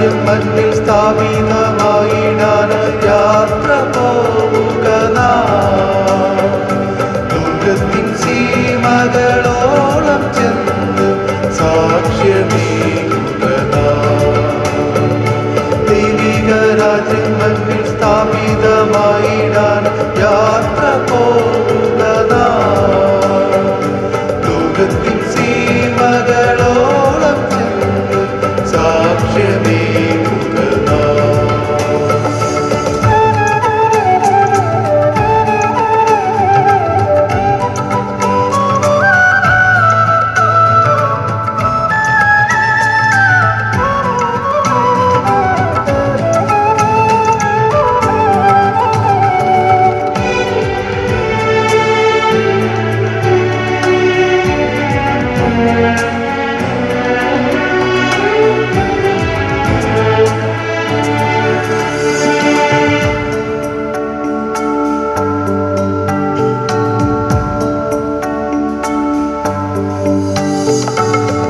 രാജ്യം മണ്ണിൽ സ്ഥാപിതമായിടാൻ യാത്ര പോവുക നാം. ലോകത്തിൻ സീമകളോളം ചെന്ന് സാക്ഷ്യമേകുക നാം. ദൈവിക രാജ്യം മണ്ണിൽ സ്ഥാപിതമായിടാൻ യാത്ര പോവുക നാം. ലോകത്തിൻ സീമകളോളം ചെന്ന് സാക്ഷ്യമേകുക നാം.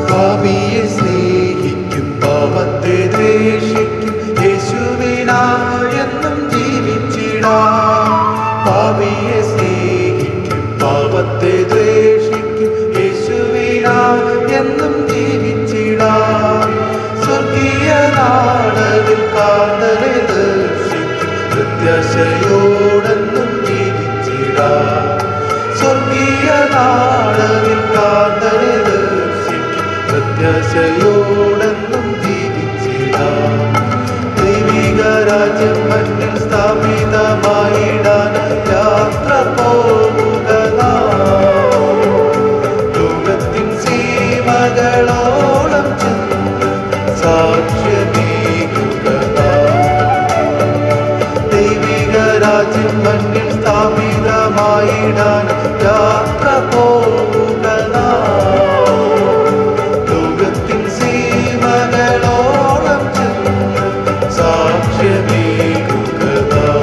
പാപിയെ സ്നേഹിക്കും പാപത്തെ ദ്വേഷിക്കും യേശുവിനായെന്നും ജീവിച്ചിടാം. പാപിയെ സ്നേഹിക്കും പാപത്തെ ദ്വേഷിക്കും യേശുവിനായെന്നും ജീവിച്ചിടാം. സ്വർഗീയ നാടതിൽ കാതലെ ദർശിക്കും പ്രത്യാശയോടെന്നും ജീവിച്ചിടാം. സ്വർഗീയ നാടതിൽ കാതലെ പ്രത്യാശയോടെന്നും ജീവിച്ചിടാം. ദൈവിക രാജ്യം മണ്ണിൽ സ്ഥാപിതമായിടാൻ യാത്ര പോവുക നാം. ലോകത്തിൻ സീമകളോളം ചെന്ന് സാക്ഷ്യമേകുക നാം. ദൈവിക രാജ്യം മണ്ണിൽ സ്ഥാപിതമായിടാൻ യാത്ര പോവുക നാം. ലോകത്തിൻ സീമകളോളം ചെന്ന് സാക്ഷ്യമേകുക നാം.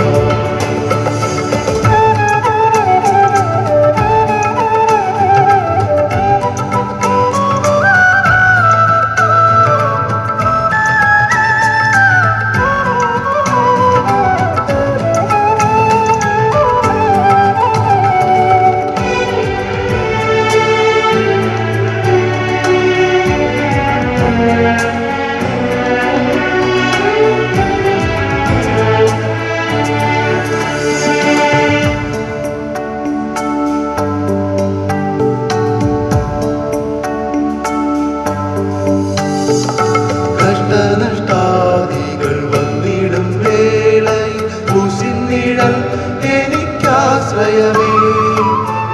കഷ്ടനഷ്ടാദികൾ വന്നിടും വേളയിൽ ക്രൂശിൻ നിഴൽ എനിക്കാശ്രയമേ.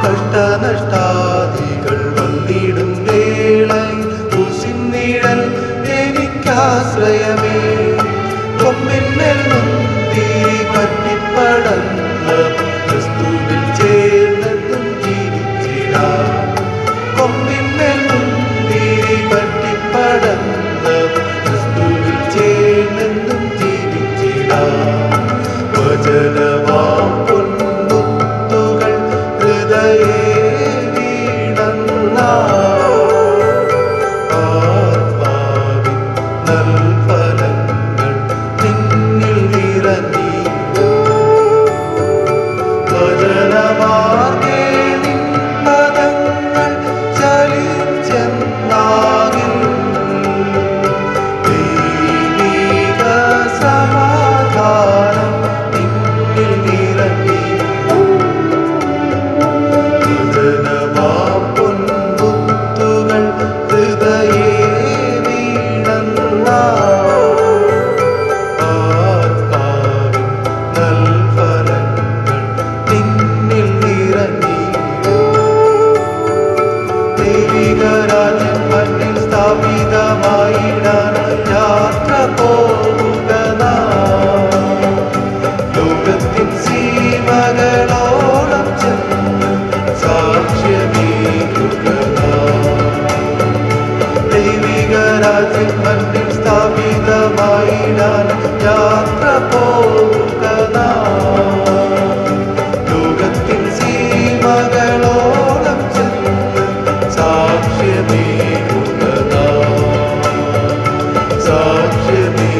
കഷ്ടനഷ്ടാദികൾ വന്നിടും വേളയിൽ ക്രൂശിൻ നിഴൽ എനിക്കാശ്രയമേ. കൊമ്പിന്മേൽ മുന്തിരി പറ്റിപ്പടന്ന ക്രിസ്തുവിൽ ചേർന്നെന്നും ജീവിച്ചിടാം. കൊമ്പിന്മേൽ മുന്തിരി പറ്റിപ്പടന്ന ക്രിസ്തുവിൽ ചേർന്നെന്നും ജീവിച്ചിടാം. വചനമാം പൊൻമുത്തുകൾ ഹൃദയേ വീണന്നാൾ. ആത്മാവിൻ നൽഫലങ്ങൾ നിന്നിൽ നിറഞ്ഞിടും. വചനമാർഗ്ഗേ നിൻ പദങ്ങൾ ചലിച്ചെന്നാകിൽ ദൈവിക സമാധാനം നിന്നിൽ നിറഞ്ഞിടും. വചനമാം പൊൻമുത്തുകൾ ഹൃദയേ വീണന്നാൾ. ആത്മാവിൻ നൽഫലങ്ങൾ നിന്നിൽ നിറഞ്ഞിടും. ദൈവിക രാജ്യം മണ്ണിൽ സ്ഥാപിതമായിടാൻ യാത്ര പോവുക നാം. ലോകത്തിൻ സീമകളോളം ചെന്ന് സാക്ഷ്യമേകുക നാം. ദൈവിക രാജ്യം മണ്ണിൽ സ്ഥാപിതമായിടാൻ യാത്ര പോവുക നാം. ലോകത്തിൻ സീമകളോളം ചെന്ന് സാക്ഷ്യമേകുക നാം. സാക്ഷ്യമേ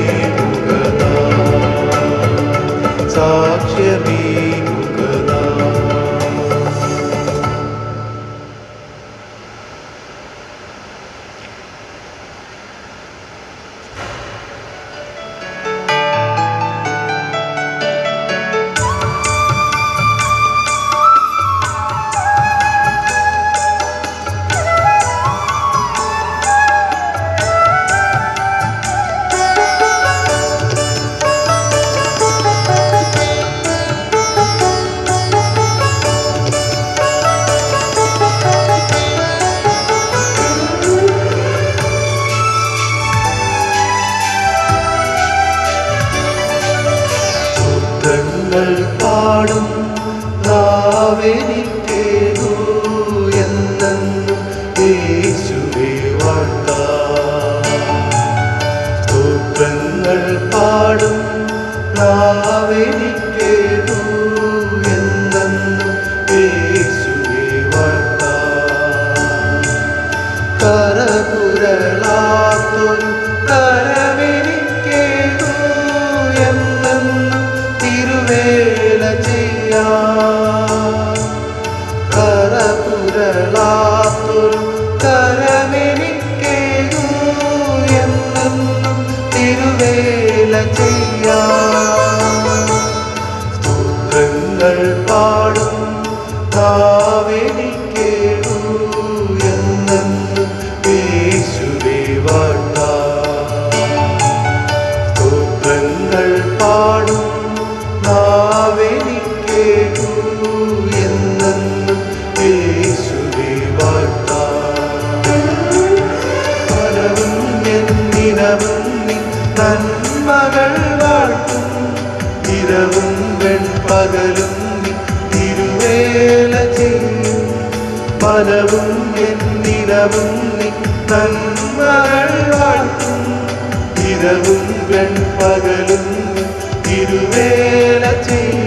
നാവെനിക്കേകൂ എന്നെന്നും യേശുവേ വാഴ്ത്താം. സ്തോത്രങ്ങൾ പാടും നാവെനിക്കേകൂ എന്നെന്നും യേശുവേ വാഴ്ത്താം. കരകുരളാത്തൊരു കരമെനിക്കേകൂ എന്നെന്നും തിരുവേല ചെയ്യാം. കരകുരളാത്തൊരു കരമെനിക്കേകൂ എന്നെന്നും തിരുവേല ചെയ്യാം. സ്തോത്രങ്ങൾ പാടും നാവെനിക്കേകൂ എന്നെന്നും യേശുവേ വാഴ്ത്താം. സ്തോത്രങ്ങൾ പാടും നാവെനിക്കേകൂ എന്നെന്നും യേശുവേ വാഴ്ത്താം. പലവും എന്നിനവും നിൻ നന്മകൾ വാഴ്ത്തും. ഇരവും വെൺപകലും നിൻ തിരുവേല ചെയ്യും. പലവും എന്നിനവും നിൻ നന്മകൾ വാഴ്ത്തും. ഇരവും വെൺപകലും നിൻ തിരുവേല ചെയ്യും.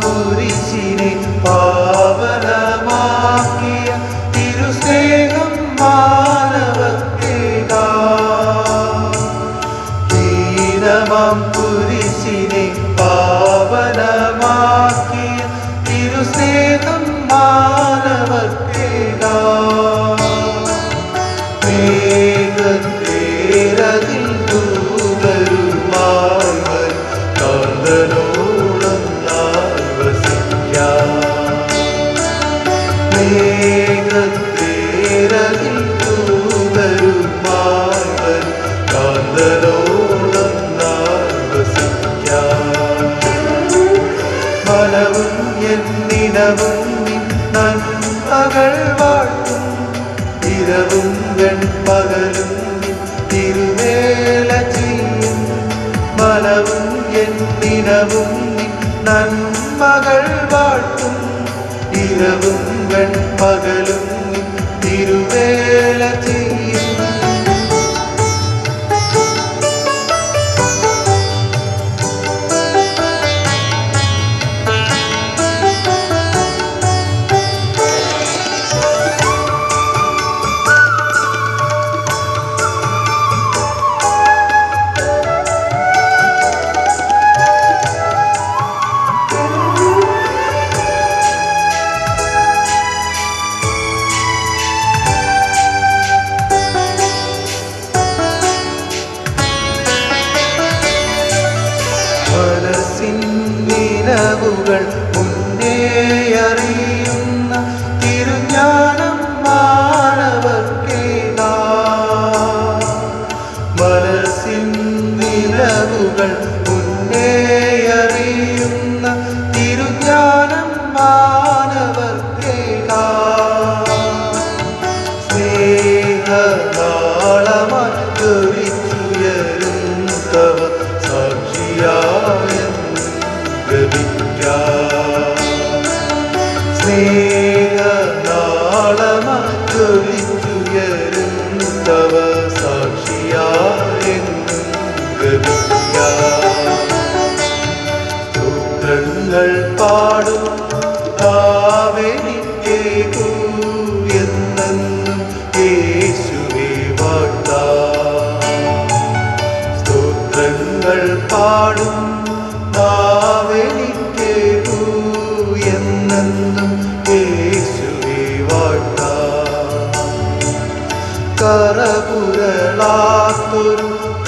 കുരിശിനെ പാവനമാക്കിയ തിരുസ്നേഹം മാനവക്കേകാം. ഹീനമാം കുരിശിനെ പാവനമാക്കിയ തിരുസ്നേഹം മാനവക്കേകാം. മേഘത്തേരതിൽ ദൂതരുമായി വരും കാന്തനോ മേഘത്തേരതിൽ ദൂതരുമായി വരും കാന്തലോളം വസിക്കാം. മനവും എന്നിനവും നിൻ നന്മകൾ വാഴ്ത്തും. ഇരവും വെൺപകലും നിൻ തിരുവേല ചെയ്യും. മനവും എന്നിനവും നിൻ നന്മകൾ വാഴ്ത്തും. ഇരവും വെൺപകലും നിൻ തിരുവേല ചെയ്യും. നിലവുകൾ മുന്നേ അറിയുന്ന തിരുജ്ഞാനം മാനവർക്കേകാം. മനസ്സിൻ നിലവുകൾ മുന്നേ അറിയുന്ന തിരുജ്ഞാനം മാനവർക്കേകാം. സ്നേഹനാളമായി ജ്വലിച്ചുയരും തവ സാക്ഷിയായ സ്നേഹനാളമായി ജ്വലിച്ചുയരും തവ സാക്ഷിയായെന്നും ഗമിക്കാം. സ്തോത്രങ്ങൾ പാടും നാവെനിക്കേകൂ എന്നെന്നും യേശുവേ വാഴ്ത്താം. സ്തോത്രങ്ങൾ പാടും നാവെനിക്കേകൂ എന്നെന്നും യേശുവേ വാഴ്ത്താം. കരപുരളാത്തൊരു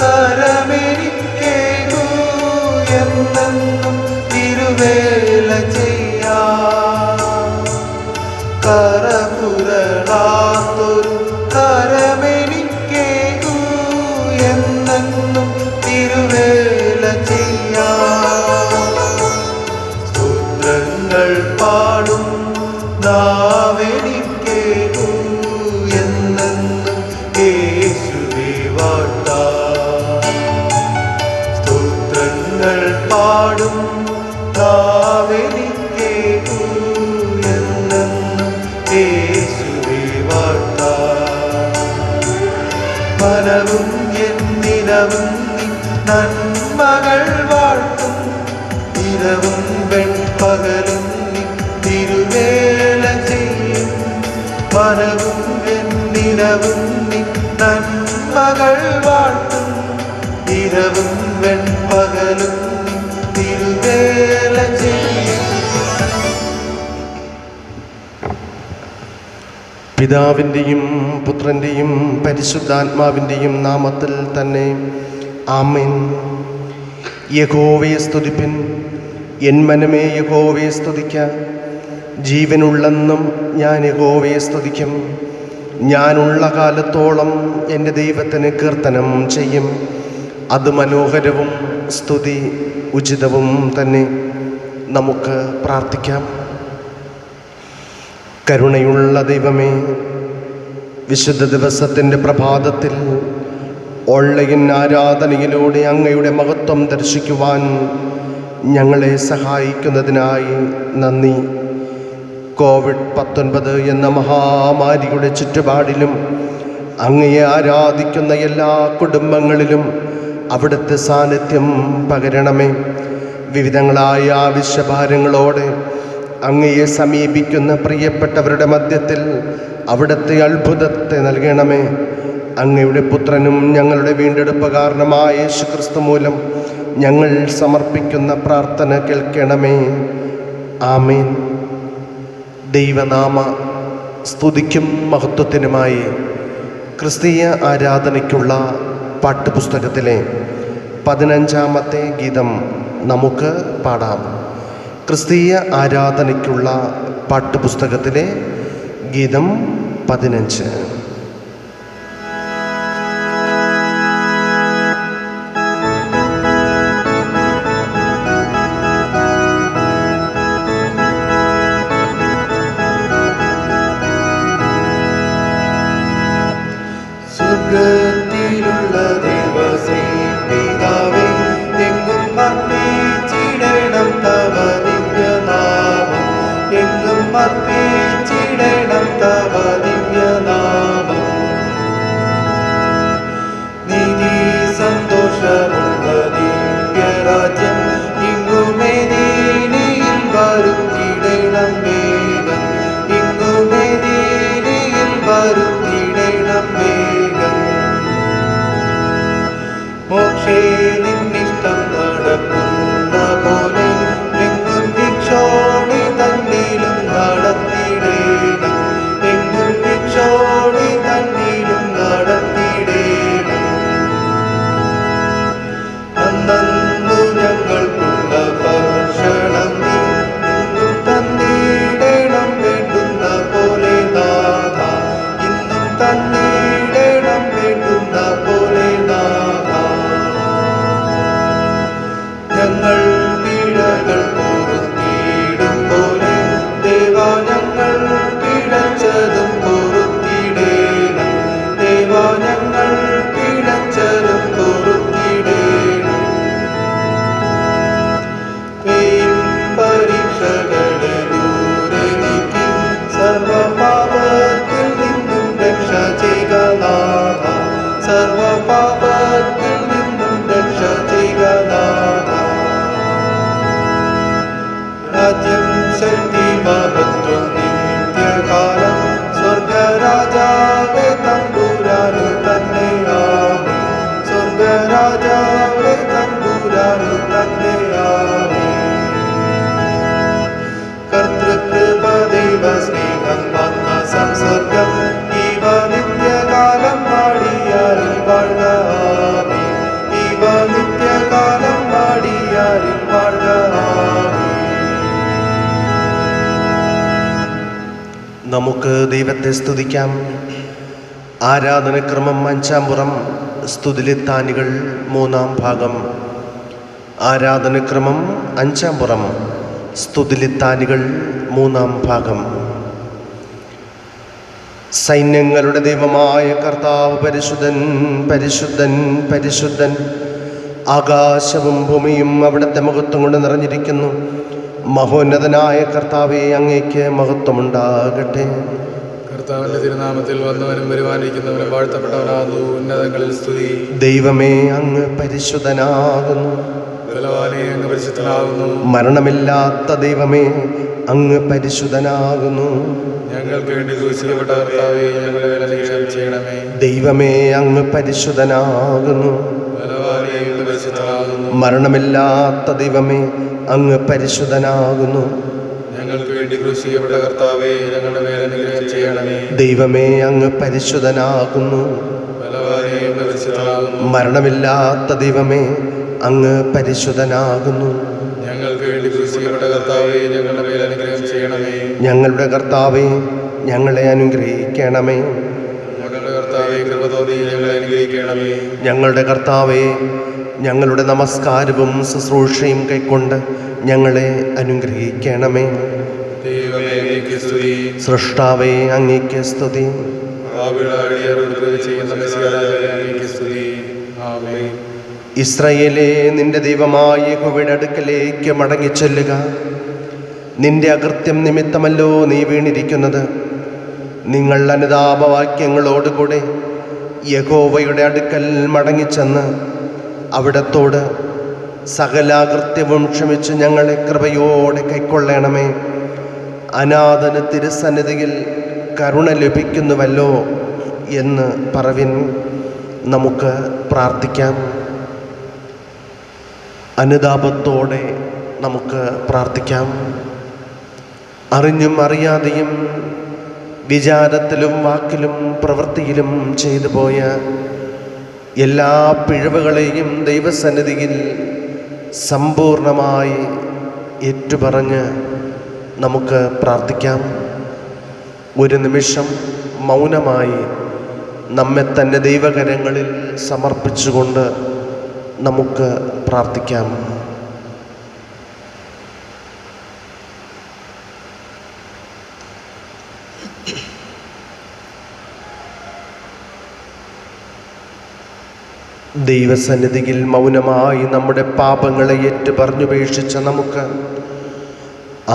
കരമെനി കറപുരളാത്തൊരു കരമെനിക്കേകൂ എന്നെന്നും തിരുവേല ചെയ്യാം. സ്തോത്രങ്ങൾ പാടും നാവെനിക്കേകൂ എന്നെന്നും യേശുവേ വാഴ്ത്താം. സ്തോത്രങ്ങൾ പാടും നാവെനിക്കേകൂ എന്നെന്നും യേശുവേ വാഴ്ത്താം. മനവും എന്നിനവും നന്മകൾ വാഴ്ത്തും. ഇരവും വെൺപകലും തിരുവേല ചെയ്യും. മനവും എന്നിനവും നന്മകൾ വാഴ്ത്തും. ഇരവും വെൺപകലും തിരുവേല ചെയ്യും. പിതാവിൻ്റെയും പുത്രൻ്റെയും പരിശുദ്ധാത്മാവിൻ്റെയും നാമത്തിൽ തന്നെ ആമേൻ. യഹോവയെ സ്തുതിപ്പിൻ, എൻ മനമേ യഹോവയെ സ്തുതിക്ക. ജീവനുള്ളെന്നും ഞാൻ യഹോവയെ സ്തുതിക്കും. ഞാനുള്ള കാലത്തോളം എൻ്റെ ദൈവത്തിന് കീർത്തനം ചെയ്യും. അത് മനോഹരവും സ്തുതി ഉചിതവും തന്നെ. നമുക്ക് പ്രാർത്ഥിക്കാം. കരുണയുള്ള ദൈവമേ, വിശുദ്ധ ദിവസത്തിൻ്റെ പ്രഭാതത്തിൽ ഓൺലൈൻ ആരാധനയിലൂടെ അങ്ങയുടെ മഹത്വം ദർശിക്കുവാൻ ഞങ്ങളെ സഹായിക്കുന്നതിനായി നന്ദി. COVID-19 എന്ന മഹാമാരിയുടെ ചുറ്റുപാടിലും അങ്ങയെ ആരാധിക്കുന്ന എല്ലാ കുടുംബങ്ങളിലും അവിടുത്തെ സാന്നിധ്യം പകരണമേ. വിവിധങ്ങളായ ആവശ്യഭാരങ്ങളോടെ അങ്ങയെ സമീപിക്കുന്ന പ്രിയപ്പെട്ടവരുടെ മധ്യത്തിൽ അവിടുത്തെ അത്ഭുതത്തെ നൽകണമേ. അങ്ങയുടെ പുത്രനും ഞങ്ങളുടെ വീണ്ടെടുപ്പുകാരനുമായ യേശുക്രിസ്തു മൂലം ഞങ്ങൾ സമർപ്പിക്കുന്ന പ്രാർത്ഥന കേൾക്കണമേ. ആമേൻ. ദൈവനാമ സ്തുതിക്കും മഹത്വത്തിനുമായി ക്രിസ്തീയ ആരാധനയ്ക്കുള്ള പാട്ടുപുസ്തകത്തിലെ 15-ാമത്തെ ഗീതം നമുക്ക് പാടാം. ക്രിസ്തീയ ആരാധനയ്ക്കുള്ള പാട്ടുപുസ്തകത്തിലെ ഗീതം 15. സ്വർഗ്ഗത്തിലുള്ള ദേവസേ പിതാവേ, എങ്ങും അർപ്പിച്ചിടണം തവ ദിവ്യനാമം. എങ്ങും അർപ്പിച്ചിടണം തവ ദിവ്യനാമം. നീതി സന്തോഷമുള്ള ദിവ്യരാജ്യം ഇങ്ങുമേ നീനിയിൽ വരുത്തിടണം വേഗം. ഇങ്ങുമേ നീനിയിൽ വരുത്തിടണം വേഗം. മോക്ഷേ നിന്നിഷ്ടം നടക്കുന്ന പോലെ എങ്ങും ഭിക്ഷോണി തന്നിലും നടത്തിടേണം. എങ്ങും നമുക്ക് ദൈവത്തെ സ്തുതിക്കാം. ആരാധനക്രമം 5-ാം പുറം സ്തുതിലിത്താനികൾ 3-ാം ഭാഗം. ആരാധനക്രമം 5-ാം പുറം സ്തുതിലിത്താനികൾ 3-ാം ഭാഗം. സൈന്യങ്ങളുടെ ദൈവമായ കർത്താവ് പരിശുദ്ധൻ, പരിശുദ്ധൻ, പരിശുദ്ധൻ. ആകാശവും ഭൂമിയും അവിടുത്തെ മഹത്വം കൊണ്ട് നിറഞ്ഞിരിക്കുന്നു. മഹോന്നതനായ കർത്താവേ, അങ്ങേക്ക് മഹത്വമുണ്ടാകട്ടെ. കർത്താവിന്റെ തിരുനാമത്തിൽ വന്നവനും വരുവാനിരിക്കുന്നവനും വാഴ്ത്തപ്പെട്ടവനാകുന്നു. ഉന്നതങ്ങളിൽ സ്തുതി. ദൈവമേ, അങ്ങ് പരിശുദ്ധനാകുന്നു. ബലവാനേ, അങ്ങ് പരിശുദ്ധനാകുന്നു. മരണമില്ലാത്ത ദൈവമേ, അങ്ങ് പരിശുദ്ധനാകുന്നു. ഞങ്ങൾക്ക് വേണ്ടി ക്രൂശിക്കപ്പെട്ട കർത്താവേ, ഞങ്ങളുടെ മേൽ അനുഗ്രഹം ചെയ്യണമേ. ദൈവമേ, അങ്ങ് പരിശുദ്ധനാകുന്നു. ബലവാനേ, അങ്ങ് പരിശുദ്ധനാകുന്നു. മരണമില്ലാത്ത ദൈവമേ, അങ്ങ് പരിശുദ്ധനാകുന്നു. ഞങ്ങൾക്ക് വേണ്ടി ക്രൂശിക്കപ്പെട്ട കർത്താവേ, ഞങ്ങളുടെ മേൽ അനുഗ്രഹം ചെയ്യണമേ. ദൈവമേ, അങ്ങ് പരിശുദ്ധനാകുന്നു. ബലവാനേ, അങ്ങ് പരിശുദ്ധനാകുന്നു. മരണമില്ലാത്ത ദൈവമേ, അങ്ങ് പരിശുദ്ധനാകുന്നു. ഞങ്ങൾക്ക് വേണ്ടി ക്രൂശിക്കപ്പെട്ട കർത്താവേ, ഞങ്ങളുടെ മേൽ അനുഗ്രഹം ചെയ്യണമേ. ഞങ്ങളുടെ കർത്താവേ, ഞങ്ങളെ അനുഗ്രഹിക്കണമേ. ഞങ്ങളുടെ കർത്താവേ, കൃപ തോന്നി ഞങ്ങളെ അനുഗ്രഹിക്കണമേ. ഞങ്ങളുടെ കർത്താവേ, ഞങ്ങളുടെ നമസ്കാരവും ശുശ്രൂഷയും കൈക്കൊണ്ട് ഞങ്ങളെ അനുഗ്രഹിക്കണമേ. ദൈവമേ, അങ്ങേക്ക് സ്തുതി. സൃഷ്ടാവേ, അങ്ങേക്ക് സ്തുതി. പാപികളാടിയവരോട് കൃപ ചെയ്യുന്ന മെസ്സിയായ അങ്ങേക്ക് സ്തുതി. ആമേൻ. ഇസ്രായേലേ, നിന്റെ ദൈവമായ യഹോവയുടെ അടുക്കലേക്ക് മടങ്ങിച്ചൊല്ലുക. നിന്റെ അകൃത്യം നിമിത്തമല്ലോ നീ വീണിരിക്കുന്നത്. നിങ്ങൾ അനുതാപവാക്യങ്ങളോടുകൂടെ യഹോവയുടെ അടുക്കൽ മടങ്ങിച്ചെന്ന് അവിടത്തോട് സകലാകൃത്യവും ക്ഷമിച്ച് ഞങ്ങളെ കൃപയോടെ കൈക്കൊള്ളണമേ. അനാഥന് തിരുസന്നിധിയിൽ കരുണ ലഭിക്കുന്നുവല്ലോ എന്ന് പറവിൻ. നമുക്ക് പ്രാർത്ഥിക്കാം. അനുതാപത്തോടെ നമുക്ക് പ്രാർത്ഥിക്കാം. അറിഞ്ഞും അറിയാതെയും വിചാരത്തിലും വാക്കിലും പ്രവൃത്തിയിലും ചെയ്തു പോയ എല്ലാ പിഴവുകളെയും ദൈവസന്നിധിയിൽ സമ്പൂർണമായി ഏറ്റുപറഞ്ഞ് നമുക്ക് പ്രാർത്ഥിക്കാം. ഒരു നിമിഷം മൗനമായി നമ്മെ തന്നെ ദൈവകരങ്ങളിൽ സമർപ്പിച്ചുകൊണ്ട് നമുക്ക് പ്രാർത്ഥിക്കാം. ദൈവസന്നിധിയിൽ മൗനമായി നമ്മുടെ പാപങ്ങളെ ഏറ്റുപറഞ്ഞുപേക്ഷിച്ച നമുക്ക്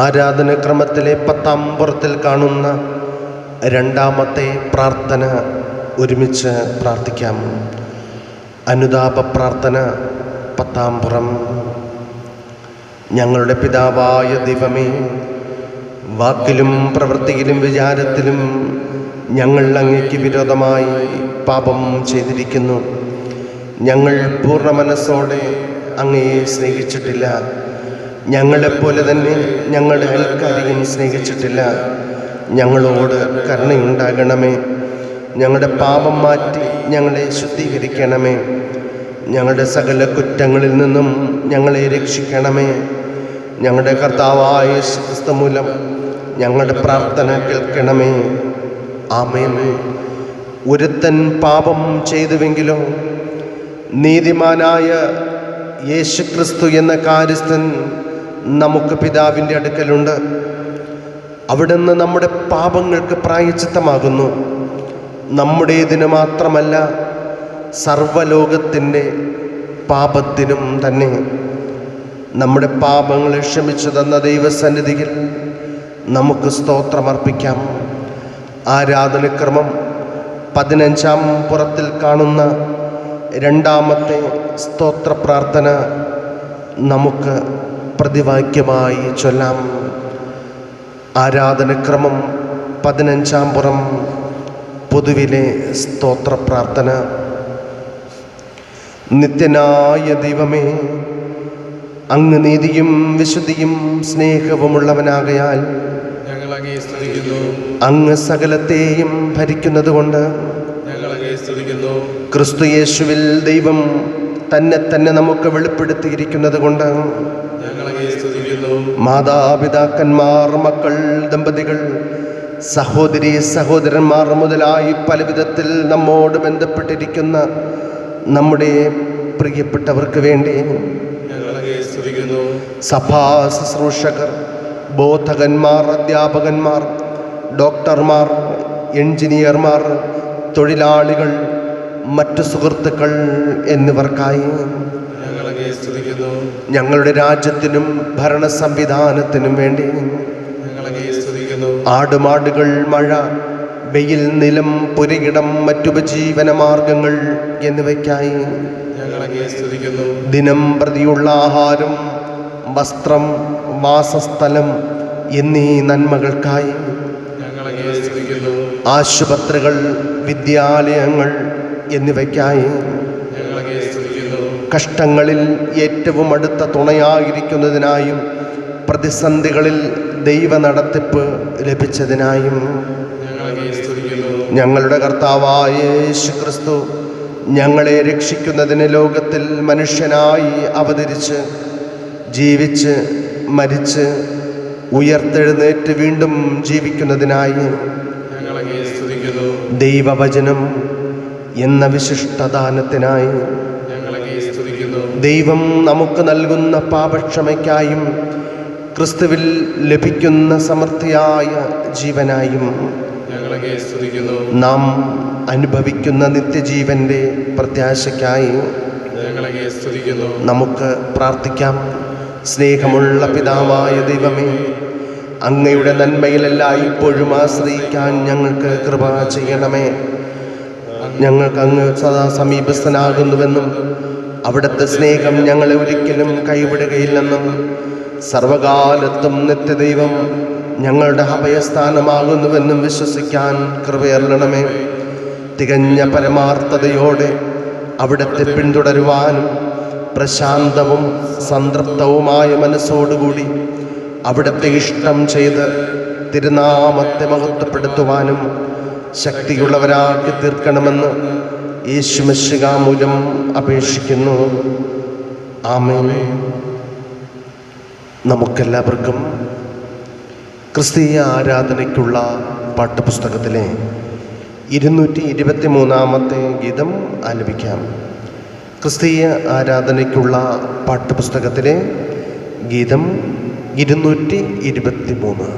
ആരാധനക്രമത്തിലെ 10-ാം പുറത്തിൽ കാണുന്ന 2ാമത്തെ പ്രാർത്ഥന ഒരുമിച്ച് പ്രാർത്ഥിക്കാം. അനുതാപ പ്രാർത്ഥന 10-ാം പുറം. ഞങ്ങളുടെ പിതാവായ ദൈവമേ, വാക്കിലും പ്രവൃത്തിയിലും വിചാരത്തിലും ഞങ്ങൾ അങ്ങേക്ക് വിരോധമായി പാപം ചെയ്തിരിക്കുന്നു. ഞങ്ങൾ പൂർണ്ണ മനസ്സോടെ അങ്ങയെ സ്നേഹിച്ചിട്ടില്ല. ഞങ്ങളെപ്പോലെ തന്നെ ഞങ്ങളുടെ അയൽക്കാരെയും സ്നേഹിച്ചിട്ടില്ല. ഞങ്ങളോട് കരുണയുണ്ടാകണമേ. ഞങ്ങളുടെ പാപം മാറ്റി ഞങ്ങളെ ശുദ്ധീകരിക്കണമേ. ഞങ്ങളുടെ സകല കുറ്റങ്ങളിൽ നിന്നും ഞങ്ങളെ രക്ഷിക്കണമേ. ഞങ്ങളുടെ കർത്താവായ യേശുക്രിസ്തു മൂലം ഞങ്ങളുടെ പ്രാർത്ഥന കേൾക്കണമേ. ആമേൻ. ഒരുത്തൻ പാപം ചെയ്തുവെങ്കിലോ നീതിമാനായ യേശുക്രിസ്തു എന്ന കാര്യസ്ഥൻ നമുക്ക് പിതാവിൻ്റെ അടുക്കലുണ്ട്. അവിടുന്ന് നമ്മുടെ പാപങ്ങൾക്ക് പ്രായശ്ചിത്തമാകുന്നു. നമ്മുടേതിന് മാത്രമല്ല, സർവ്വലോകത്തിൻ്റെ പാപത്തിനും തന്നെ. നമ്മുടെ പാപങ്ങളെ ക്ഷമിച്ചു തന്ന ദൈവസന്നിധിയിൽ നമുക്ക് സ്തോത്രമർപ്പിക്കാം. ആരാധനക്രമം 15-ാം പുറത്തിൽ കാണുന്ന 2ാമത്തെ സ്തോത്ര പ്രാർത്ഥന നമുക്ക് പ്രതിവാക്യമായി ചൊല്ലാം. ആരാധനക്രമം 15-ാം പുറം പൊതുവിലെ സ്തോത്ര പ്രാർത്ഥന. നിത്യനായ ദൈവമേ, അങ്ങ് നീതിയും വിശുദ്ധിയും സ്നേഹവുമുള്ളവനാകയാൽ ഞങ്ങൾ അങ്ങയെ സ്തുതിക്കുന്നു. അങ്ങ് സകലത്തെയും ഭരിക്കുന്നതുകൊണ്ട് ഞങ്ങൾ അങ്ങയെ സ്തുതിക്കുന്നു. ക്രിസ്തു യേശുവിൽ ദൈവം തന്നെ തന്നെ നമുക്ക് വെളിപ്പെടുത്തിയിരിക്കുന്നത് കൊണ്ട് ഞങ്ങൾ അങ്ങയെ സ്തുതിക്കുന്നു. മാതാപിതാക്കന്മാർ, മക്കൾ, ദമ്പതികൾ സഹോദരീ സഹോദരന്മാർ മുതലായി പല വിധത്തിൽ നമ്മോട് ബന്ധപ്പെട്ടിരിക്കുന്ന നമ്മുടെ പ്രിയപ്പെട്ടവർക്ക് വേണ്ടി ഞങ്ങളെ സ്തുതിക്കുന്നു. സഭാ ശുശ്രൂഷകർ, ബോധകന്മാർ, അധ്യാപകന്മാർ, ഡോക്ടർമാർ, എഞ്ചിനീയർമാർ, തൊഴിലാളികൾ, മറ്റു സുഹൃത്തുക്കൾ എന്നിവർക്കായി ഞങ്ങളെ സ്തുതിക്കുന്നു. ഞങ്ങളുടെ രാജ്യത്തിനും ഭരണ സംവിധാനത്തിനും വേണ്ടി ഞങ്ങളെ സ്തുതിക്കുന്നു. ആടുമാടുകൾ, മഴ, വെയിൽ, നിലം, പുരയിടം, മറ്റുപജീവന മാർഗങ്ങൾ എന്നിവയ്ക്കായി ഞങ്ങളെ സ്തുതിക്കുന്നു. ദിനം പ്രതിയുള്ള ആഹാരം, വസ്ത്രം, വാസസ്ഥലം എന്നീ നന്മകൾക്കായി ഞങ്ങളെ സ്തുതിക്കുന്നു. ആശുപത്രികൾ, വിദ്യാലയങ്ങൾ എന്നിവയ്ക്കായി ഞങ്ങളെ സ്തുതിക്കുന്നു. കഷ്ടങ്ങളിൽ ഏറ്റവും അടുത്ത തുണയായിരിക്കുന്നതിനായും പ്രതിസന്ധികളിൽ ദൈവ നടത്തിപ്പ് ലഭിച്ചതിനായും ഞങ്ങളെ സ്തുതിക്കുന്നു. ഞങ്ങളുടെ കർത്താവായ യേശുക്രിസ്തു ഞങ്ങളെ രക്ഷിക്കുന്നതിന് ലോകത്തിൽ മനുഷ്യനായി അവതരിച്ച് ജീവിച്ച് മരിച്ച് ഉയർത്തെഴുന്നേറ്റ് വീണ്ടും ജീവിക്കുന്നതിനായി ഞങ്ങളെ സ്തുതിക്കുന്നു. ദൈവവചനം എന്ന വിശിഷ്ടദാനത്തിനായി ഞങ്ങളെ സ്തുതിക്കുന്നു. ദൈവം നമുക്ക് നൽകുന്ന പാപക്ഷമയ്ക്കായും ക്രിസ്തുവിൽ ലഭിക്കുന്ന സമൃദ്ധിയായ ജീവനായും ഞങ്ങളെ സ്തുതിക്കുന്നു. നാം അനുഭവിക്കുന്ന നിത്യജീവൻ്റെ പ്രത്യാശയ്ക്കായി ഞങ്ങളെ സ്തുതിക്കുന്നു. നമുക്ക് പ്രാർത്ഥിക്കാം. സ്നേഹമുള്ള പിതാവായ ദൈവമേ, അങ്ങയുടെ നന്മയിലെല്ലാം ഇപ്പോഴും ആശ്രയിക്കാൻ ഞങ്ങൾക്ക് കൃപ ചെയ്യണമേ. ഞങ്ങൾക്ക് അങ്ങ് സദാ സമീപസ്ഥനാകുന്നുവെന്നും അവിടുത്തെ സ്നേഹം ഞങ്ങളെ ഒരിക്കലും കൈവിടുകയില്ലെന്നും സർവകാലത്തും നിത്യദൈവം ഞങ്ങളുടെ അഭയസ്ഥാനമാകുന്നുവെന്നും വിശ്വസിക്കാൻ കൃപയരുളണമേ. തികഞ്ഞ പരമാർത്ഥതയോടെ അവിടുത്തെ പിന്തുടരുവാനും പ്രശാന്തവും സംതൃപ്തവുമായ മനസ്സോടുകൂടി അവിടുത്തെ ഇഷ്ടം ചെയ്ത് തിരുനാമത്തെ മഹത്വപ്പെടുത്തുവാനും ശക്തിയുള്ളവരാക്കി തീർക്കണമെന്ന് യേശുമിശിഹാ മൂലം അപേക്ഷിക്കുന്നു. ആമേൻ. നമുക്കെല്ലാവർക്കും ക്രിസ്തീയ ആരാധനയ്ക്കുള്ള പാഠപുസ്തകത്തിലെ 223 ഗീതം ആലപിക്കാം. ക്രിസ്തീയ ആരാധനയ്ക്കുള്ള പാഠപുസ്തകത്തിലെ ഗീതം 223.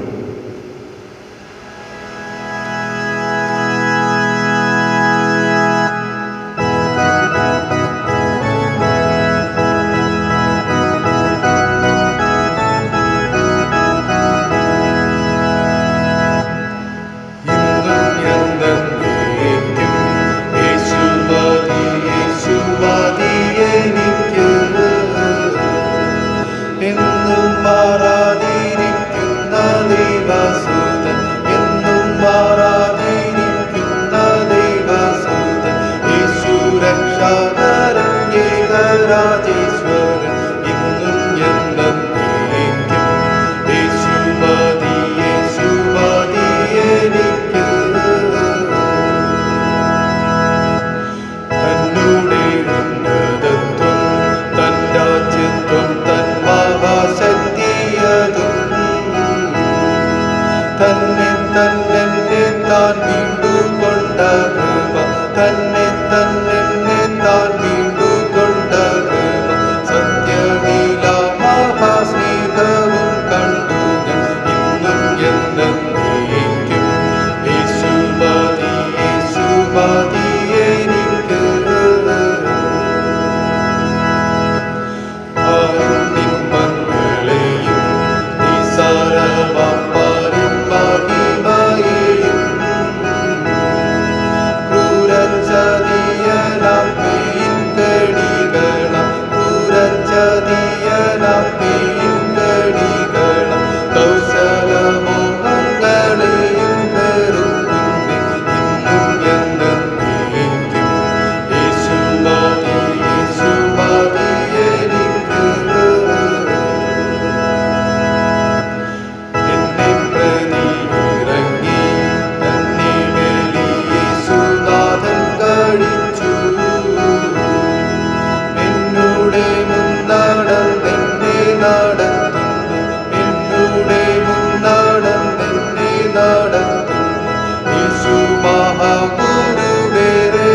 യേശു മഹാഗുരു വേറെ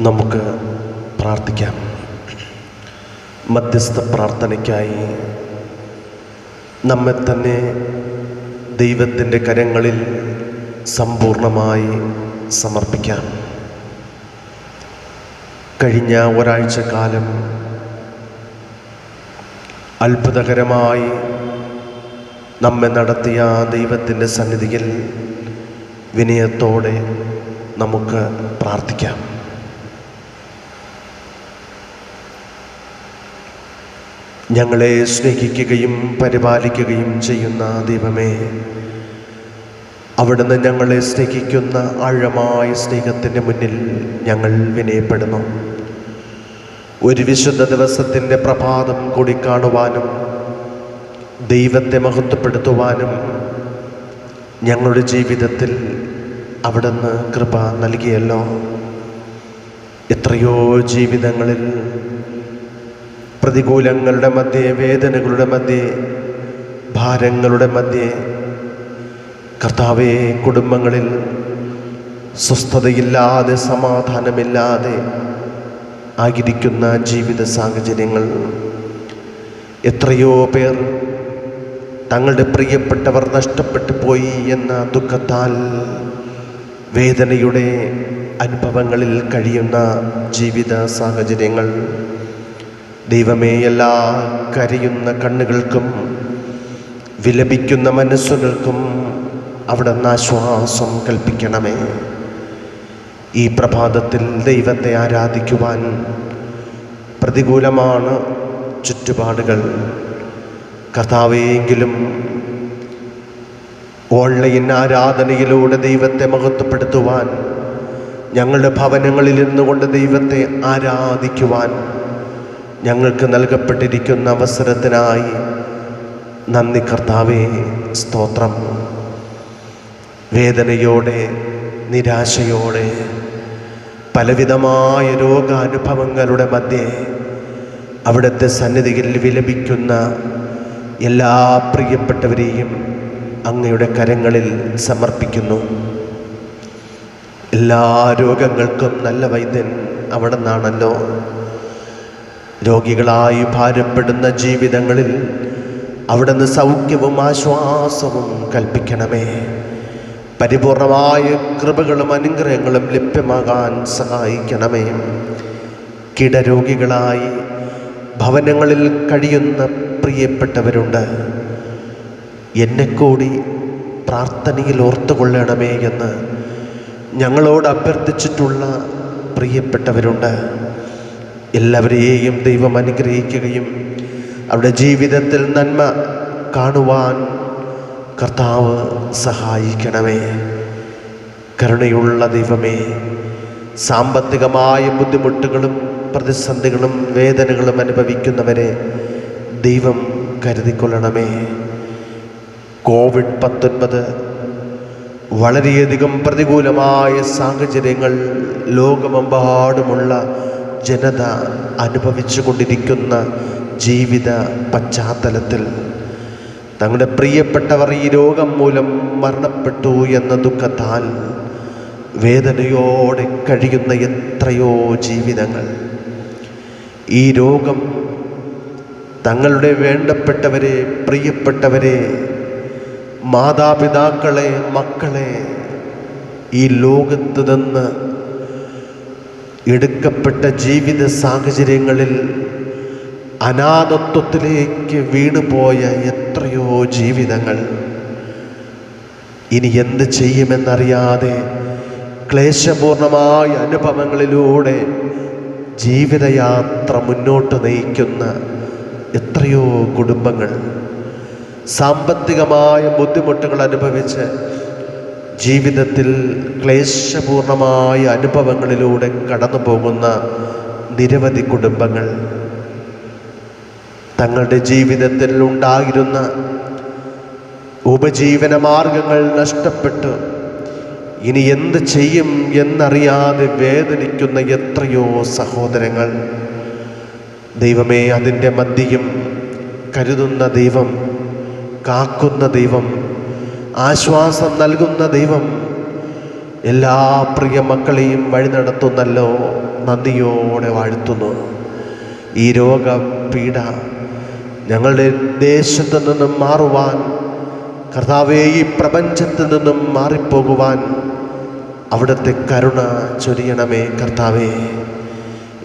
നമുക്ക് പ്രാർത്ഥിക്കാം. മധ്യസ്ഥ പ്രാർത്ഥനയ്ക്കായി നമ്മെ തന്നെ ദൈവത്തിൻ്റെ കരങ്ങളിൽ സമ്പൂർണമായി സമർപ്പിക്കാം. കഴിഞ്ഞ ഒരാഴ്ചക്കാലം അത്ഭുതകരമായി നമ്മെ നടത്തിയ ദൈവത്തിൻ്റെ സന്നിധിയിൽ വിനയത്തോടെ നമുക്ക് പ്രാർത്ഥിക്കാം. ഞങ്ങളെ സ്നേഹിക്കുകയും പരിപാലിക്കുകയും ചെയ്യുന്ന ദൈവമേ, അവിടുന്ന് ഞങ്ങളെ സ്നേഹിക്കുന്ന ആഴമായ സ്നേഹത്തിൻ്റെ മുന്നിൽ ഞങ്ങൾ വിനയപ്പെടുന്നു. ഒരു വിശുദ്ധ ദിവസത്തിൻ്റെ പ്രഭാതം കൂടി കാണുവാനും ദൈവത്തെ മഹത്വപ്പെടുത്തുവാനും ഞങ്ങളുടെ ജീവിതത്തിൽ അവിടുന്ന് കൃപ നൽകിയല്ലോ. എത്രയോ ജീവിതങ്ങളിൽ പ്രതികൂലങ്ങളുടെ മധ്യേ, വേദനകളുടെ മധ്യേ, ഭാരങ്ങളുടെ മധ്യേ കർത്താവേ, കുടുംബങ്ങളിൽ സ്വസ്ഥതയില്ലാതെ സമാധാനമില്ലാതെ ആയിരിക്കുന്ന ജീവിത സാഹചര്യങ്ങൾ, എത്രയോ പേർ തങ്ങളുടെ പ്രിയപ്പെട്ടവർ നഷ്ടപ്പെട്ടു പോയി എന്ന ദുഃഖത്താൽ വേദനയുടെ അനുഭവങ്ങളിൽ കഴിയുന്ന ജീവിത സാഹചര്യങ്ങൾ, ദൈവമേ, എല്ലാ കരയുന്ന കണ്ണുകൾക്കും വിലപിക്കുന്ന മനസ്സുകൾക്കും അവിടുന്ന് ആശ്വാസം കൽപ്പിക്കണമേ. ഈ പ്രഭാതത്തിൽ ദൈവത്തെ ആരാധിക്കുവാൻ പ്രതികൂലമാണ് ചുറ്റുപാടുകൾ. കർത്താവെങ്കിലും ഓൺലൈൻ ആരാധനയിലൂടെ ദൈവത്തെ മഹത്വപ്പെടുത്തുവാൻ, ഞങ്ങളുടെ ഭവനങ്ങളിൽ നിന്നുകൊണ്ട് ദൈവത്തെ ആരാധിക്കുവാൻ ഞങ്ങൾക്ക് നൽകപ്പെട്ടിരിക്കുന്ന അവസരത്തിനായി നന്ദി കർത്താവേ, സ്തോത്രം. വേദനയോടെ, നിരാശയോടെ, പലവിധമായ രോഗാനുഭവങ്ങളുടെ മധ്യേ അവിടുത്തെ സന്നിധിയിൽ വിലപിക്കുന്ന എല്ലാ പ്രിയപ്പെട്ടവരെയും അങ്ങയുടെ കരങ്ങളിൽ സമർപ്പിക്കുന്നു. എല്ലാ രോഗങ്ങൾക്കും നല്ല വൈദ്യൻ അവിടുന്നാണല്ലോ. രോഗികളായി ഭാരപ്പെടുന്ന ജീവിതങ്ങളിൽ അവിടുന്ന് സൗഖ്യവും ആശ്വാസവും കൽപ്പിക്കണമേ. പരിപൂർണമായ കൃപകളും അനുഗ്രഹങ്ങളും ലഭ്യമാകാൻ സഹായിക്കണമേ. കിടരോഗികളായി ഭവനങ്ങളിൽ കഴിയുന്ന പ്രിയപ്പെട്ടവരുണ്ട്. എന്നെ കൂടി പ്രാർത്ഥനയിൽ ഓർത്തുകൊള്ളണമേ എന്ന് ഞങ്ങളോട് അഭ്യർത്ഥിച്ചിട്ടുള്ള പ്രിയപ്പെട്ടവരുണ്ട്. എല്ലാവരെയും ദൈവം അനുഗ്രഹിക്കുകയും അവരുടെ ജീവിതത്തിൽ നന്മ കാണുവാൻ കർത്താവ് സഹായിക്കണമേ. കരുണയുള്ള ദൈവമേ, സാമ്പത്തികമായ ബുദ്ധിമുട്ടുകളും പ്രതിസന്ധികളും വേദനകളും അനുഭവിക്കുന്നവരെ ദൈവം കരുതിക്കൊള്ളണമേ. COVID-19 വളരെയധികം പ്രതികൂലമായ സാഹചര്യങ്ങൾ ലോകമെമ്പാടുമുള്ള ജനത അനുഭവിച്ചു കൊണ്ടിരിക്കുന്ന ജീവിത പശ്ചാത്തലത്തിൽ തങ്ങളുടെ പ്രിയപ്പെട്ടവർ ഈ രോഗം മൂലം മരണപ്പെട്ടു എന്ന ദുഃഖത്താൽ വേദനയോടെ കഴിയുന്ന എത്രയോ ജീവിതങ്ങൾ, ഈ രോഗം തങ്ങളുടെ വേണ്ടപ്പെട്ടവരെ, പ്രിയപ്പെട്ടവരെ, മാതാപിതാക്കളെ, മക്കളെ ഈ ലോകത്ത് നിന്ന് എടുക്കപ്പെട്ട ജീവിത സാഹചര്യങ്ങളിൽ അനാഥത്വത്തിലേക്ക് വീണുപോയ എത്രയോ ജീവിതങ്ങൾ, ഇനി എന്ത് ചെയ്യുമെന്നറിയാതെ ക്ലേശപൂർണമായ അനുഭവങ്ങളിലൂടെ ജീവിതയാത്ര മുന്നോട്ട് നയിക്കുന്ന എത്രയോ കുടുംബങ്ങൾ, സാമ്പത്തികമായ ബുദ്ധിമുട്ടുകൾ അനുഭവിച്ച് ജീവിതത്തിൽ ക്ലേശപൂർണമായ അനുഭവങ്ങളിലൂടെ കടന്നു പോകുന്ന നിരവധി കുടുംബങ്ങൾ, തങ്ങളുടെ ജീവിതത്തിൽ ഉണ്ടായിരുന്ന ഉപജീവന മാർഗങ്ങൾ നഷ്ടപ്പെട്ട് ഇനി എന്ത് ചെയ്യും എന്നറിയാതെ വേദനിക്കുന്ന എത്രയോ സഹോദരങ്ങൾ. ദൈവമേ, അതിൻ്റെ മധ്യം കരുതുന്ന ദൈവം, കാക്കുന്ന ദൈവം, ആശ്വാസം നൽകുന്ന ദൈവം എല്ലാ പ്രിയ മക്കളെയും വഴി നടത്തുന്നല്ലോ. നന്ദിയോടെ വാഴ്ത്തുന്നു. ഈ രോഗപീഡ ഞങ്ങളുടെ ദേശത്തു നിന്നും മാറുവാൻ, കർത്താവേ, ഈ പ്രപഞ്ചത്തിൽ നിന്നും മാറിപ്പോകുവാൻ അവിടുത്തെ കരുണ ചൊരിയണമേ. കർത്താവേ,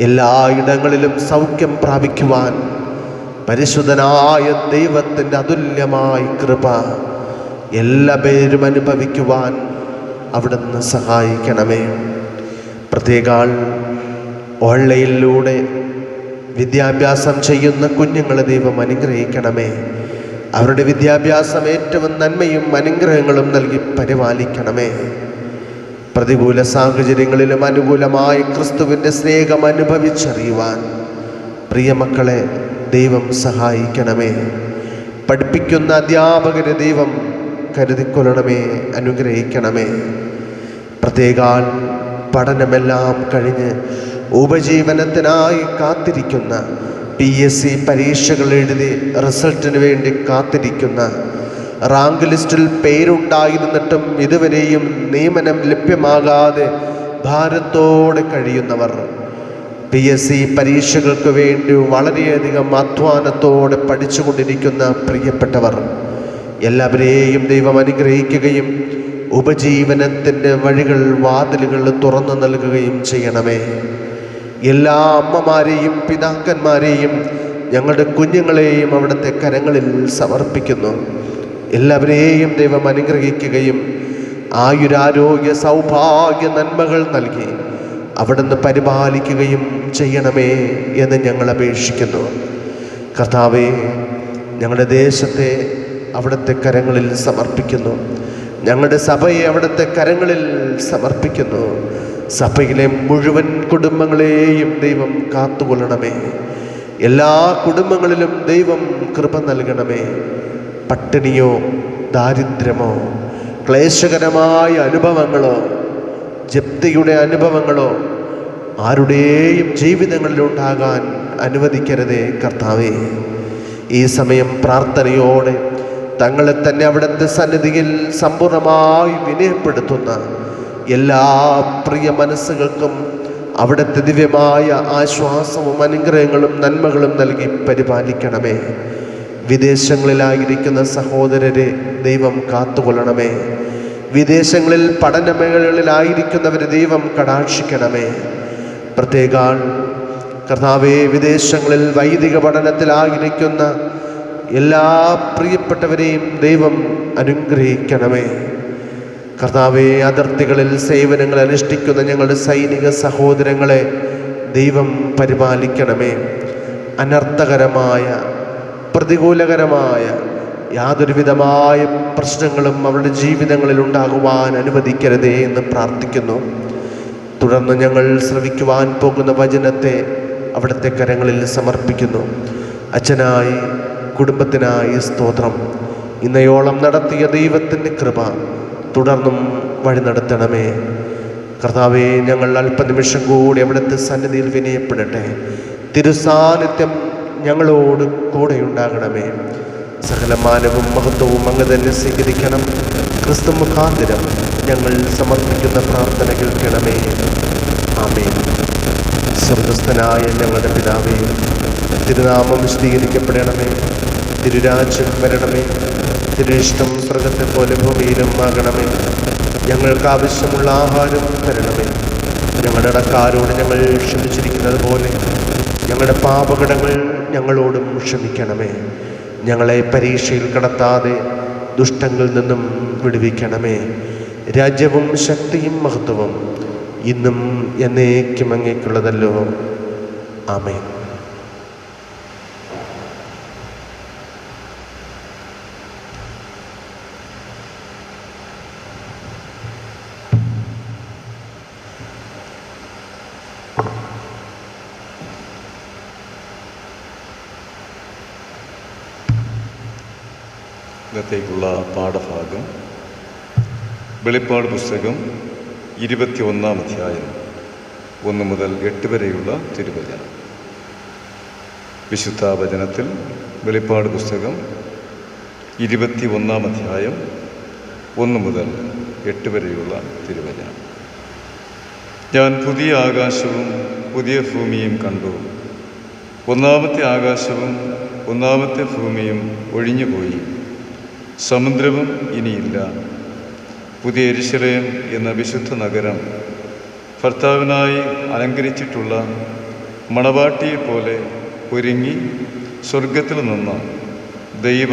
എല്ലായിടങ്ങളിലും സൗഖ്യം പ്രാപിക്കുവാൻ പരിശുദ്ധനായ ദൈവത്തിൻ്റെ അതുല്യമായ കൃപ എല്ലാ പേരും അനുഭവിക്കുവാൻ അവിടുന്ന് സഹായിക്കണമേ. പ്രത്യേകാൽ ഓൺലൈനിലൂടെ വിദ്യാഭ്യാസം ചെയ്യുന്ന കുഞ്ഞുങ്ങളെ ദൈവം അനുഗ്രഹിക്കണമേ. അവരുടെ വിദ്യാഭ്യാസം ഏറ്റവും നന്മയും അനുഗ്രഹങ്ങളും നൽകി പരിപാലിക്കണമേ. പ്രതികൂല സാഹചര്യങ്ങളിലും അനുകൂലമായ ക്രിസ്തുവിൻ്റെ സ്നേഹം അനുഭവിച്ചറിയുവാൻ പ്രിയമക്കളെ ദൈവം സഹായിക്കണമേ. പഠിപ്പിക്കുന്ന അധ്യാപകരെ ദൈവം കരുതിക്കൊള്ളണമേ, അനുഗ്രഹിക്കണമേ. പ്രത്യേകാൽ പഠനമെല്ലാം കഴിഞ്ഞ് ഉപജീവനത്തിനായി കാത്തിരിക്കുന്ന, PSC പരീക്ഷകൾ എഴുതി റിസൾട്ടിന് വേണ്ടി കാത്തിരിക്കുന്ന, റാങ്ക് ലിസ്റ്റിൽ പേരുണ്ടായിരുന്നിട്ടും ഇതുവരെയും നിയമനം ലഭ്യമാകാതെ ഭാരത്തോടെ കഴിയുന്നവർ, PSC പരീക്ഷകൾക്ക് വേണ്ടി വളരെയധികം അധ്വാനത്തോടെ പഠിച്ചുകൊണ്ടിരിക്കുന്ന പ്രിയപ്പെട്ടവർ എല്ലാവരെയും ദൈവം അനുഗ്രഹിക്കുകയും ഉപജീവനത്തിൻ്റെ വഴികൾ, വാതിലുകൾ തുറന്നു നൽകുകയും ചെയ്യണമേ. എല്ലാ അമ്മമാരെയും പിതാക്കന്മാരെയും ഞങ്ങളുടെ കുഞ്ഞുങ്ങളെയും അവിടുത്തെ കരങ്ങളിൽ സമർപ്പിക്കുന്നു. എല്ലാവരെയും ദൈവം അനുഗ്രഹിക്കുകയും ആയുരാരോഗ്യ സൗഭാഗ്യ നന്മകൾ നൽകി അവിടുന്ന് പരിപാലിക്കുകയും ചെയ്യണമേ എന്ന് ഞങ്ങൾ അപേക്ഷിക്കുന്നു. കർത്താവേ, ഞങ്ങളുടെ ദേശത്തെ അവിടുത്തെ കരങ്ങളിൽ സമർപ്പിക്കുന്നു. ഞങ്ങളുടെ സഭയെ അവിടുത്തെ കരങ്ങളിൽ സമർപ്പിക്കുന്നു. സഭയിലെ മുഴുവൻ കുടുംബങ്ങളെയും ദൈവം കാത്തുകൊള്ളണമേ. എല്ലാ കുടുംബങ്ങളിലും ദൈവം കൃപ നൽകണമേ. പട്ടിണിയോ ദാരിദ്ര്യമോ ക്ലേശകരമായ അനുഭവങ്ങളോ ജപ്തിയുടെ അനുഭവങ്ങളോ ആരുടെയും ജീവിതങ്ങളിലുണ്ടാകാൻ അനുവദിക്കരുതേ കർത്താവേ. ഈ സമയം പ്രാർത്ഥനയോടെ തങ്ങളെ തന്നെ അവിടുത്തെ സന്നിധിയിൽ സമ്പൂർണമായി വിനയപ്പെടുത്തുന്ന എല്ലാ പ്രിയ മനസ്സുകൾക്കും അവിടുത്തെ ദിവ്യമായ ആശ്വാസവും അനുഗ്രഹങ്ങളും നന്മകളും നൽകി പരിപാലിക്കണമേ. വിദേശങ്ങളിലായിരിക്കുന്ന സഹോദരരെ ദൈവം കാത്തുകൊള്ളണമേ. വിദേശങ്ങളിൽ പഠനമേഖലകളിലായിരിക്കുന്നവരെ ദൈവം കടാക്ഷിക്കണമേ. പ്രത്യേകാൽ കർത്താവേ, വിദേശങ്ങളിൽ വൈദിക പഠനത്തിലായിരിക്കുന്ന എല്ലാ പ്രിയപ്പെട്ടവരെയും ദൈവം അനുഗ്രഹിക്കണമേ. കർത്താവേ, അതിർത്തികളിൽ സേവനങ്ങൾ അനുഷ്ഠിക്കുന്ന ഞങ്ങളുടെ സൈനിക സഹോദരങ്ങളെ ദൈവം പരിപാലിക്കണമേ. അനർത്ഥകരമായ, പ്രതികൂലകരമായ യാതൊരുവിധമായ പ്രശ്നങ്ങളും അവരുടെ ജീവിതങ്ങളിൽ ഉണ്ടാകുവാൻ അനുവദിക്കരുതേ എന്ന് പ്രാർത്ഥിക്കുന്നു. തുടർന്ന് ഞങ്ങൾ ശ്രവിക്കുവാൻ പോകുന്ന വചനത്തെ അവിടുത്തെ കരങ്ങളിൽ സമർപ്പിക്കുന്നു. അച്ഛനായി, കുടുംബത്തിനായി സ്തോത്രം. ഇന്നയോളം നടത്തിയ ദൈവത്തിൻ്റെ കൃപ തുടർന്നും വഴി നടത്തണമേ. കർത്താവേ, ഞങ്ങൾ അല്പനിമിഷം കൂടി അവിടുത്തെ സന്നിധിയിൽ വിനയപ്പെടട്ടെ. തിരുസാന്നിധ്യം ഞങ്ങളോട് കൂടെയുണ്ടാകണമേ. സകല മാനവും മഹത്വവും അങ്ങ് തന്നെ സ്വീകരിക്കണം. ക്രിസ്തു മുഖാന്തരം ഞങ്ങൾ സമർപ്പിക്കുന്ന പ്രാർത്ഥന കേൾക്കണമേ. ആമേൻ. സ്വർഗസ്ഥനായ ഞങ്ങളുടെ പിതാവേ, തിരുനാമം വിശദീകരിക്കപ്പെടണമേ. തിരുരാജ്യം വരണമേ. തിരുയിഷ്ടം സ്വർഗത്തെ പോലെ ഭൂമിയിലും ആകണമേ. ഞങ്ങൾക്ക് ആവശ്യമുള്ള ആഹാരം തരണമേ. ഞങ്ങളുടെ ഇടക്കാരോട് ഞങ്ങൾ ക്ഷമിച്ചിരിക്കുന്നത് പോലെ ഞങ്ങളുടെ പാപകടങ്ങൾ ഞങ്ങളോടും ക്ഷമിക്കണമേ. ഞങ്ങളെ പരീക്ഷയിൽ കടത്താതെ ദുഷ്ടങ്ങളിൽ നിന്നും വിടുവിക്കണമേ. രാജ്യവും ശക്തിയും മഹത്വവും ഇന്നും എന്നേക്കും അങ്ങേക്കുള്ളതല്ലോ. ആമേൻ. ഇന്നത്തേക്കുള്ള പാഠഭാഗം വെളിപ്പാട് പുസ്തകം 21-ാം അധ്യായം 1 മുതൽ 8 വരെയുള്ള തിരുവചനം. വിശുദ്ധ വചനത്തിൽ വെളിപ്പാട് പുസ്തകം 21-ാം അധ്യായം 1 മുതൽ 8 വരെയുള്ള തിരുവചനം. ഞാൻ പുതിയ ആകാശവും പുതിയ ഭൂമിയും കണ്ടു. ഒന്നാമത്തെ ആകാശവും ഒന്നാമത്തെ ഭൂമിയും ഒഴിഞ്ഞുപോയി, സമുദ്രവും ഇനിയില്ല. പുതിയ യെരുശലേം എന്ന വിശുദ്ധ നഗരം ഭർത്താവിനായി അലങ്കരിച്ചിട്ടുള്ള മണവാട്ടിയെപ്പോലെ ഒരുങ്ങി സ്വർഗത്തിൽ നിന്ന്, ദൈവ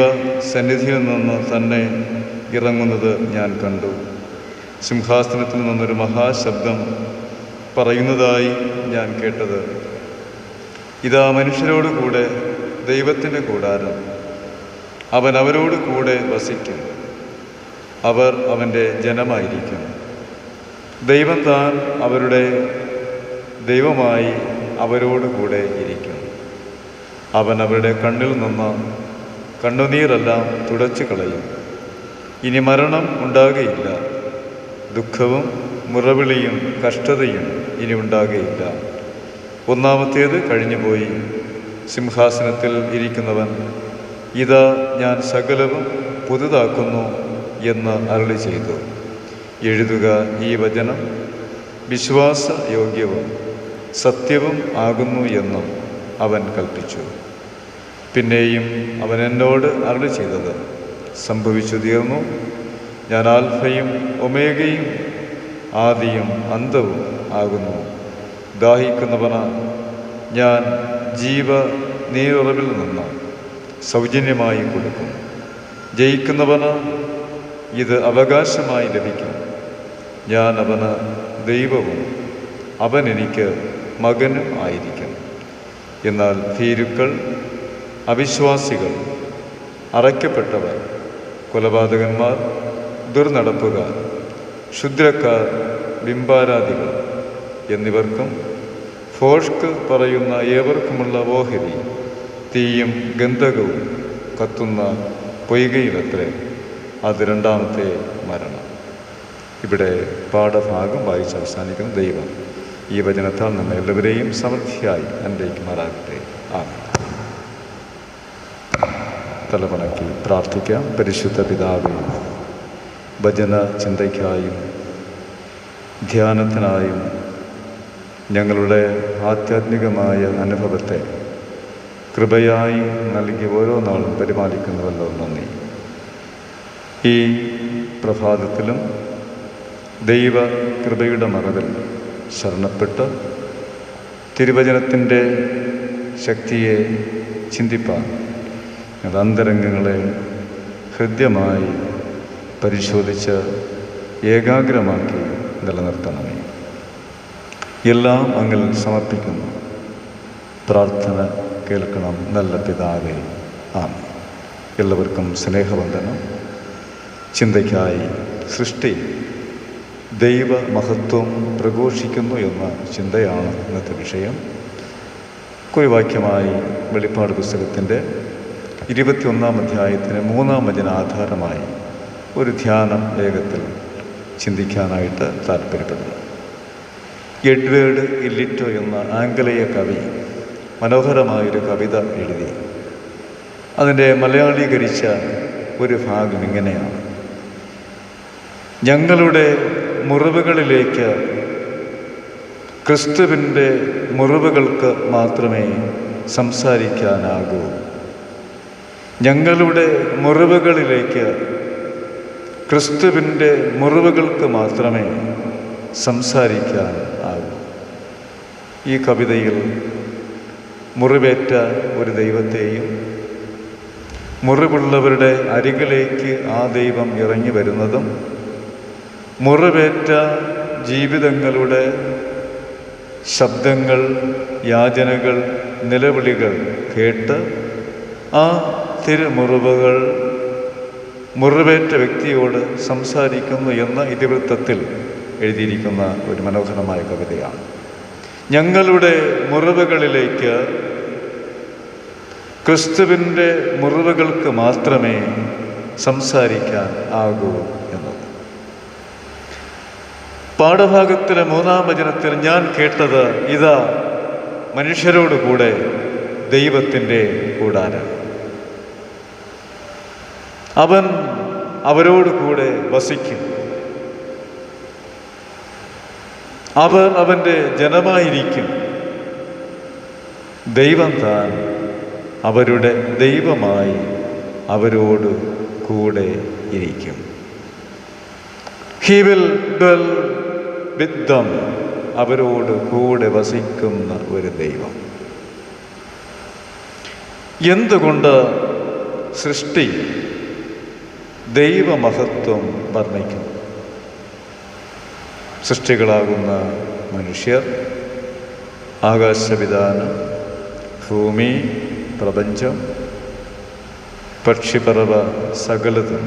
സന്നിധിയിൽ നിന്ന് തന്നെ ഇറങ്ങുന്നത് ഞാൻ കണ്ടു. സിംഹാസനത്തിൽ നിന്നൊരു മഹാശബ്ദം പറയുന്നതായി ഞാൻ കേട്ടത്, ഇതാ മനുഷ്യരോട് കൂടെ ദൈവത്തിൻ്റെ കൂടാരം, അവൻ അവരോട് കൂടെ വസിക്കും, അവർ അവൻ്റെ ജനമായിരിക്കും. ദൈവം താൻ അവരുടെ ദൈവമായി അവരോട് കൂടെ ഇരിക്കും. അവൻ അവരുടെ കണ്ണിൽ നിന്ന് കണ്ണുനീരെല്ലാം തുടച്ചു കളയും. ഇനി മരണം ഉണ്ടാകുകയില്ല, ദുഃഖവും മുറവിളിയും കഷ്ടതയും ഇനി ഉണ്ടാകുകയില്ല. ഒന്നാമത്തേത് കഴിഞ്ഞുപോയി. സിംഹാസനത്തിൽ ഇരിക്കുന്നവൻ, ഇതാ ഞാൻ സകലവും പുതുതാക്കുന്നു എന്ന് അരുളി ചെയ്തു. എഴുതുക, ഈ വചനം വിശ്വാസയോഗ്യവും സത്യവും ആകുന്നു എന്നും അവൻ കൽപ്പിച്ചു. പിന്നെയും അവൻ എന്നോട് അരുളി ചെയ്തത് സംഭവിച്ചു തീർന്നു. ഞാൻ ആൽഫയും ഒമേഗയും ആദിയും അന്തവും ആകുന്നു. ദാഹിക്കുന്നവന് ഞാൻ ജീവ നീരുറവിൽ നിന്ന് സൗജന്യമായി കൊടുക്കും. ജയിക്കുന്നവന് ഇത് അവകാശമായി ലഭിക്കും. ഞാൻ അവന് ദൈവവും അവൻ എനിക്ക് മകനും ആയിരിക്കും. എന്നാൽ ഭീരുക്കൾ, അവിശ്വാസികൾ, അറയ്ക്കപ്പെട്ടവർ, കൊലപാതകന്മാർ, ദുർനടപ്പുകാർ, ക്ഷുദ്രക്കാർ, ബിംബാരാധികൾ എന്നിവർക്കും ഭോഷ്ക് പറയുന്ന ഏവർക്കുമുള്ള ഓഹരി തീയും ഗന്ധകവും കത്തുന്ന പൊയ്കയിലത്രേ. അത് രണ്ടാമത്തെ മരണം. ഇവിടെ പാഠഭാഗം വായിച്ച് അവസാനിക്കുന്ന ദൈവം ഈ വചനത്താൽ നമ്മെ എല്ലാവരെയും സമൃദ്ധിയായി അനുഗ്രഹിക്കുമാറാകട്ടെ. ആമേൻ. തലവണക്കി പ്രാർത്ഥിക്കാം. പരിശുദ്ധ പിതാവേ, ഭജന ചിന്തയ്ക്കായും ധ്യാനത്തിനായും ഞങ്ങളുടെ ആധ്യാത്മികമായ അനുഭവത്തെ കൃപയായി നൽകി ഓരോ നാളും പരിപാലിക്കുന്നുവല്ലോ, നന്ദി. ഈ പ്രഭാതത്തിലും ദൈവ കൃപയുടെ മറവിൽ ശരണപ്പെട്ട് തിരുവചനത്തിൻ്റെ ശക്തിയെ ചിന്തിപ്പാൻ ഞങ്ങളുടെ അന്തരംഗങ്ങളെ ഹൃദ്യമായി പരിശോധിച്ച് ഏകാഗ്രമാക്കി നിലനിർത്തണമേ. എല്ലാം അങ്ങിൽ സമർപ്പിക്കുന്നു. പ്രാർത്ഥന കേൾക്കണം നല്ല പിതാവേ. ആമേൻ. എല്ലാവർക്കും സ്നേഹവന്ദനം. ചിന്തയ്ക്കായി സൃഷ്ടി ദൈവ മഹത്വം പ്രഘോഷിക്കുന്നു എന്ന ചിന്തയാണ് ഇന്നത്തെ വിഷയം. കുറിവാക്യമായി വെളിപ്പാട് പുസ്തകത്തിൻ്റെ 21-ാം അധ്യായത്തിന് 3-ാം വചന ആധാരമായി ഒരു ധ്യാനം വേഗത്തിൽ ചിന്തിക്കാനായിട്ട് താല്പര്യപ്പെടുന്നു. എഡ്വേർഡ് ഇല്ലിറ്റോ എന്ന ആംഗലേയ കവി മനോഹരമായൊരു കവിത എഴുതി. അതിൻ്റെ മലയാളീകരിച്ച ഒരു ഭാഗം ഇങ്ങനെയാണ്: ഞങ്ങളുടെ മുറിവുകളിലേക്ക് ക്രിസ്തുവിൻ്റെ മുറിവുകൾക്ക് മാത്രമേ സംസാരിക്കാനാകൂ. ഞങ്ങളുടെ മുറിവുകളിലേക്ക് ക്രിസ്തുവിൻ്റെ മുറിവുകൾക്ക് മാത്രമേ സംസാരിക്കാൻ ആകൂ. ഈ കവിതയിൽ മുറിവേറ്റ ഒരു ദൈവത്തെയും മുറിവുള്ളവരുടെ അരികിലേക്ക് ആ ദൈവം ഇറങ്ങി വരുന്നതും മുറിവേറ്റ ജീവിതങ്ങളുടെ ശബ്ദങ്ങൾ, യാചനകൾ, നിലവിളികൾ കേട്ട് ആ തിരുമുറിവുകൾ മുറിവേറ്റ വ്യക്തിയോട് സംസാരിക്കുന്നു എന്ന ഇതിവൃത്തത്തിൽ എഴുതിയിരിക്കുന്ന ഒരു മനോഹരമായ കവിതയാണ്. ഞങ്ങളുടെ മുറിവുകളിലേക്ക് ക്രിസ്തുവിൻ്റെ മുറിവുകൾക്ക് മാത്രമേ സംസാരിക്കാൻ ആകൂ എന്നത്. പാഠഭാഗത്തിലെ 3-ാം വചനത്തിൽ ഞാൻ കേട്ടത് ഇതാ മനുഷ്യരോട് കൂടെ ദൈവത്തിൻ്റെ കൂടാരം. അവൻ അവരോട് കൂടെ വസിക്കും. അവർ അവൻ്റെ ജനമായിരിക്കും. ദൈവം താൻ അവരുടെ ദൈവമായി അവരോട് കൂടെ ഇരിക്കും. He will dwell with them. അവരോട് കൂടെ വസിക്കുന്ന ഒരു ദൈവം. എന്തുകൊണ്ട് സൃഷ്ടി ദൈവമഹത്വം വർണ്ണിക്കുന്നു? സൃഷ്ടികളാകുന്ന മനുഷ്യർ, ആകാശവിധാനം, ഭൂമി, പ്രപഞ്ചം, പക്ഷിപ്പറവ സകലതും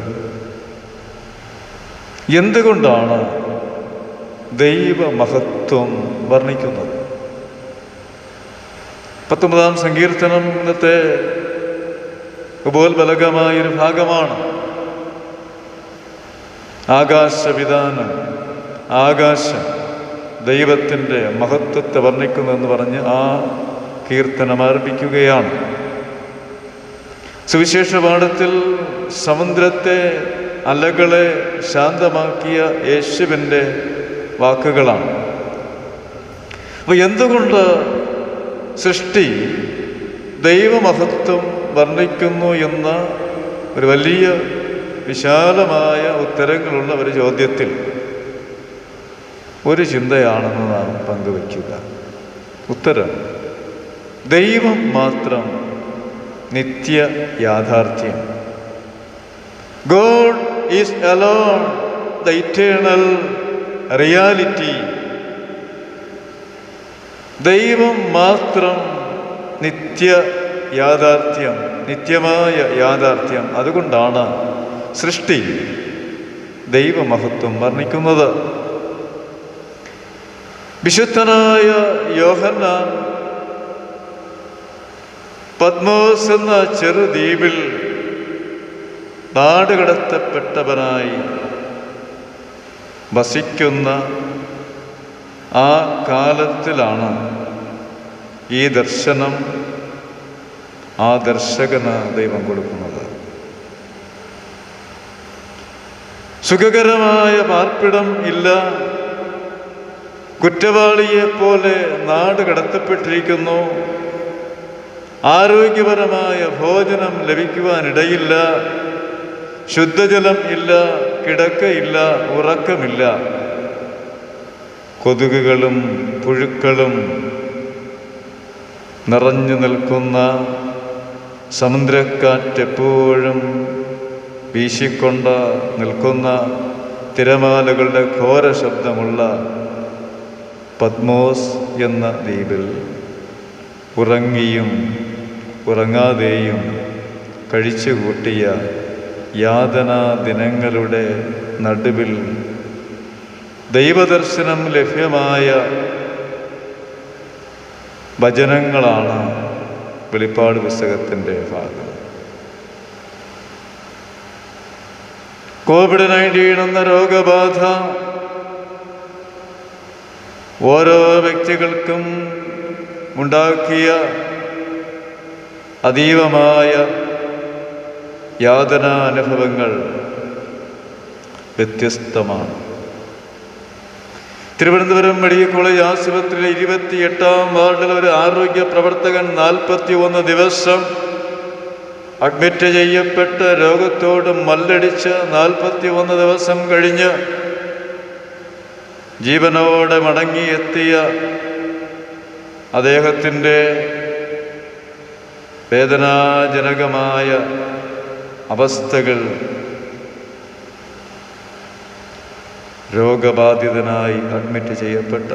എന്തുകൊണ്ടാണ് ദൈവമഹത്വം വർണ്ണിക്കുന്നത്? 19-ാം സങ്കീർത്തനം ഇന്നത്തെ ഉപോത്ബലകമായൊരു ഭാഗമാണ്. ആകാശവിധാനം, ആകാശം ദൈവത്തിൻ്റെ മഹത്വത്തെ വർണ്ണിക്കുന്നു എന്ന് പറഞ്ഞ് ആ കീർത്തനം ആരംഭിക്കുകയാണ്. സുവിശേഷ പാഠത്തിൽ സമുദ്രത്തെ, അലകളെ ശാന്തമാക്കിയ യേശുവിൻ്റെ വാക്കുകളാണ്. അപ്പോൾ എന്തുകൊണ്ട് സൃഷ്ടി ദൈവമഹത്വം വർണ്ണിക്കുന്നു എന്ന ഒരു വലിയ വിശാലമായ ഉത്തരങ്ങളുള്ള ഒരു ചോദ്യത്തിൽ ഒരു ചിന്തയാണെന്ന് നാം പങ്കുവയ്ക്കുക. ഉത്തരം: ദൈവം മാത്രം നിത്യ യാഥാർത്ഥ്യം. God is alone the eternal reality. ദൈവം മാത്രം നിത്യ യാഥാർത്ഥ്യം, നിത്യമായ യാഥാർത്ഥ്യം. അതുകൊണ്ടാണ് സൃഷ്ടി ദൈവമഹത്വം വർണ്ണിക്കുന്നത്. വിശുദ്ധനായ യോഹന്നാൻ പത്മോസ് എന്ന ചെറുദ്വീപിൽ നാടുകടത്തപ്പെട്ടവനായി വസിക്കുന്ന ആ കാലത്തിലാണ് ഈ ദർശനം ആ ദർശകന് ദൈവം കൊടുക്കുന്നത്. സുഖകരമായ പാർപ്പിടം ഇല്ല. കുറ്റവാളിയെപ്പോലെ നാട് കടത്തപ്പെട്ടിരിക്കുന്നു. ആരോഗ്യപരമായ ഭോജനം ലഭിക്കുവാനിടയില്ല. ശുദ്ധജലം ഇല്ല, കിടക്കയില്ല, ഉറക്കമില്ല. കൊതുകുകളും പുഴുക്കളും നിറഞ്ഞു നിൽക്കുന്ന, സമുദ്രക്കാറ്റെപ്പോഴും വീശിക്കൊണ്ട് നിൽക്കുന്ന, തിരമാലകളുടെ ഘോര ശബ്ദമുള്ള പത്മോസ് എന്ന ദ്വീപിൽ ഉറങ്ങിയും ഉറങ്ങാതെയും കഴിച്ചുകൂട്ടിയ യാതനാ ദിനങ്ങളുടെ നടുവിൽ ദൈവദർശനം ലഭ്യമായ വചനങ്ങളാണ് വെളിപ്പാട് പുസ്തകത്തിൻ്റെ ഭാഗം. COVID-19 എന്ന രോഗബാധ ഓരോ വ്യക്തികൾക്കും ഉണ്ടാക്കിയ അതീവമായ യാതനാനുഭവങ്ങൾ വ്യത്യസ്തമാണ്. തിരുവനന്തപുരം മെഡിക്കൽ കോളേജ് ആശുപത്രിയിലെ 28-ാം വാർഡിൽ ഒരു ആരോഗ്യ പ്രവർത്തകൻ 41 ദിവസം അഡ്മിറ്റ് ചെയ്യപ്പെട്ട് രോഗത്തോട് മല്ലടിച്ച് 41 ദിവസം കഴിഞ്ഞ് ജീവനോടെ മടങ്ങിയെത്തിയ അദ്ദേഹത്തിൻ്റെ വേദനാജനകമായ അവസ്ഥകൾ രോഗബാധിതനായി അഡ്മിറ്റ് ചെയ്യപ്പെട്ട,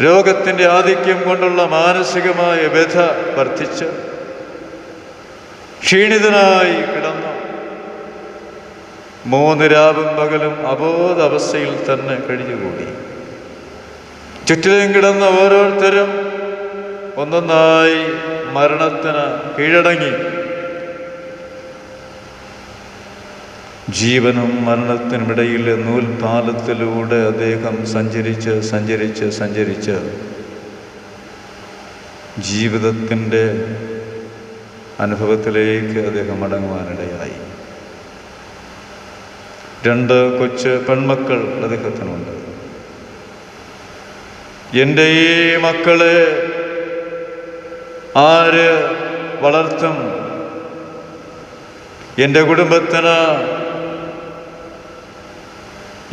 രോഗത്തിൻ്റെ ആധിക്യം കൊണ്ടുള്ള മാനസികമായ വ്യഥ വർദ്ധിച്ച് ക്ഷീണിതനായി കിടന്നു 3 രാവും പകലും അബോധാവസ്ഥയിൽ തന്നെ കഴിഞ്ഞുകൂടി. ചുറ്റിലും കിടന്ന ഓരോരുത്തരും ഒന്നൊന്നായി മരണത്തിന് കീഴടങ്ങി. ജീവനും മരണത്തിനുമിടയിൽ നൂൽപാലത്തിലൂടെ അദ്ദേഹം സഞ്ചരിച്ച് ജീവിതത്തിൻ്റെ അനുഭവത്തിലേക്ക് അദ്ദേഹം മടങ്ങുവാനിടയായി. 2 കൊച്ചു പെൺമക്കൾ അദ്ദേഹത്തിനുണ്ട്. എൻ്റെ ഈ മക്കളെ ആര് വളർത്തും? എൻ്റെ കുടുംബത്തിന്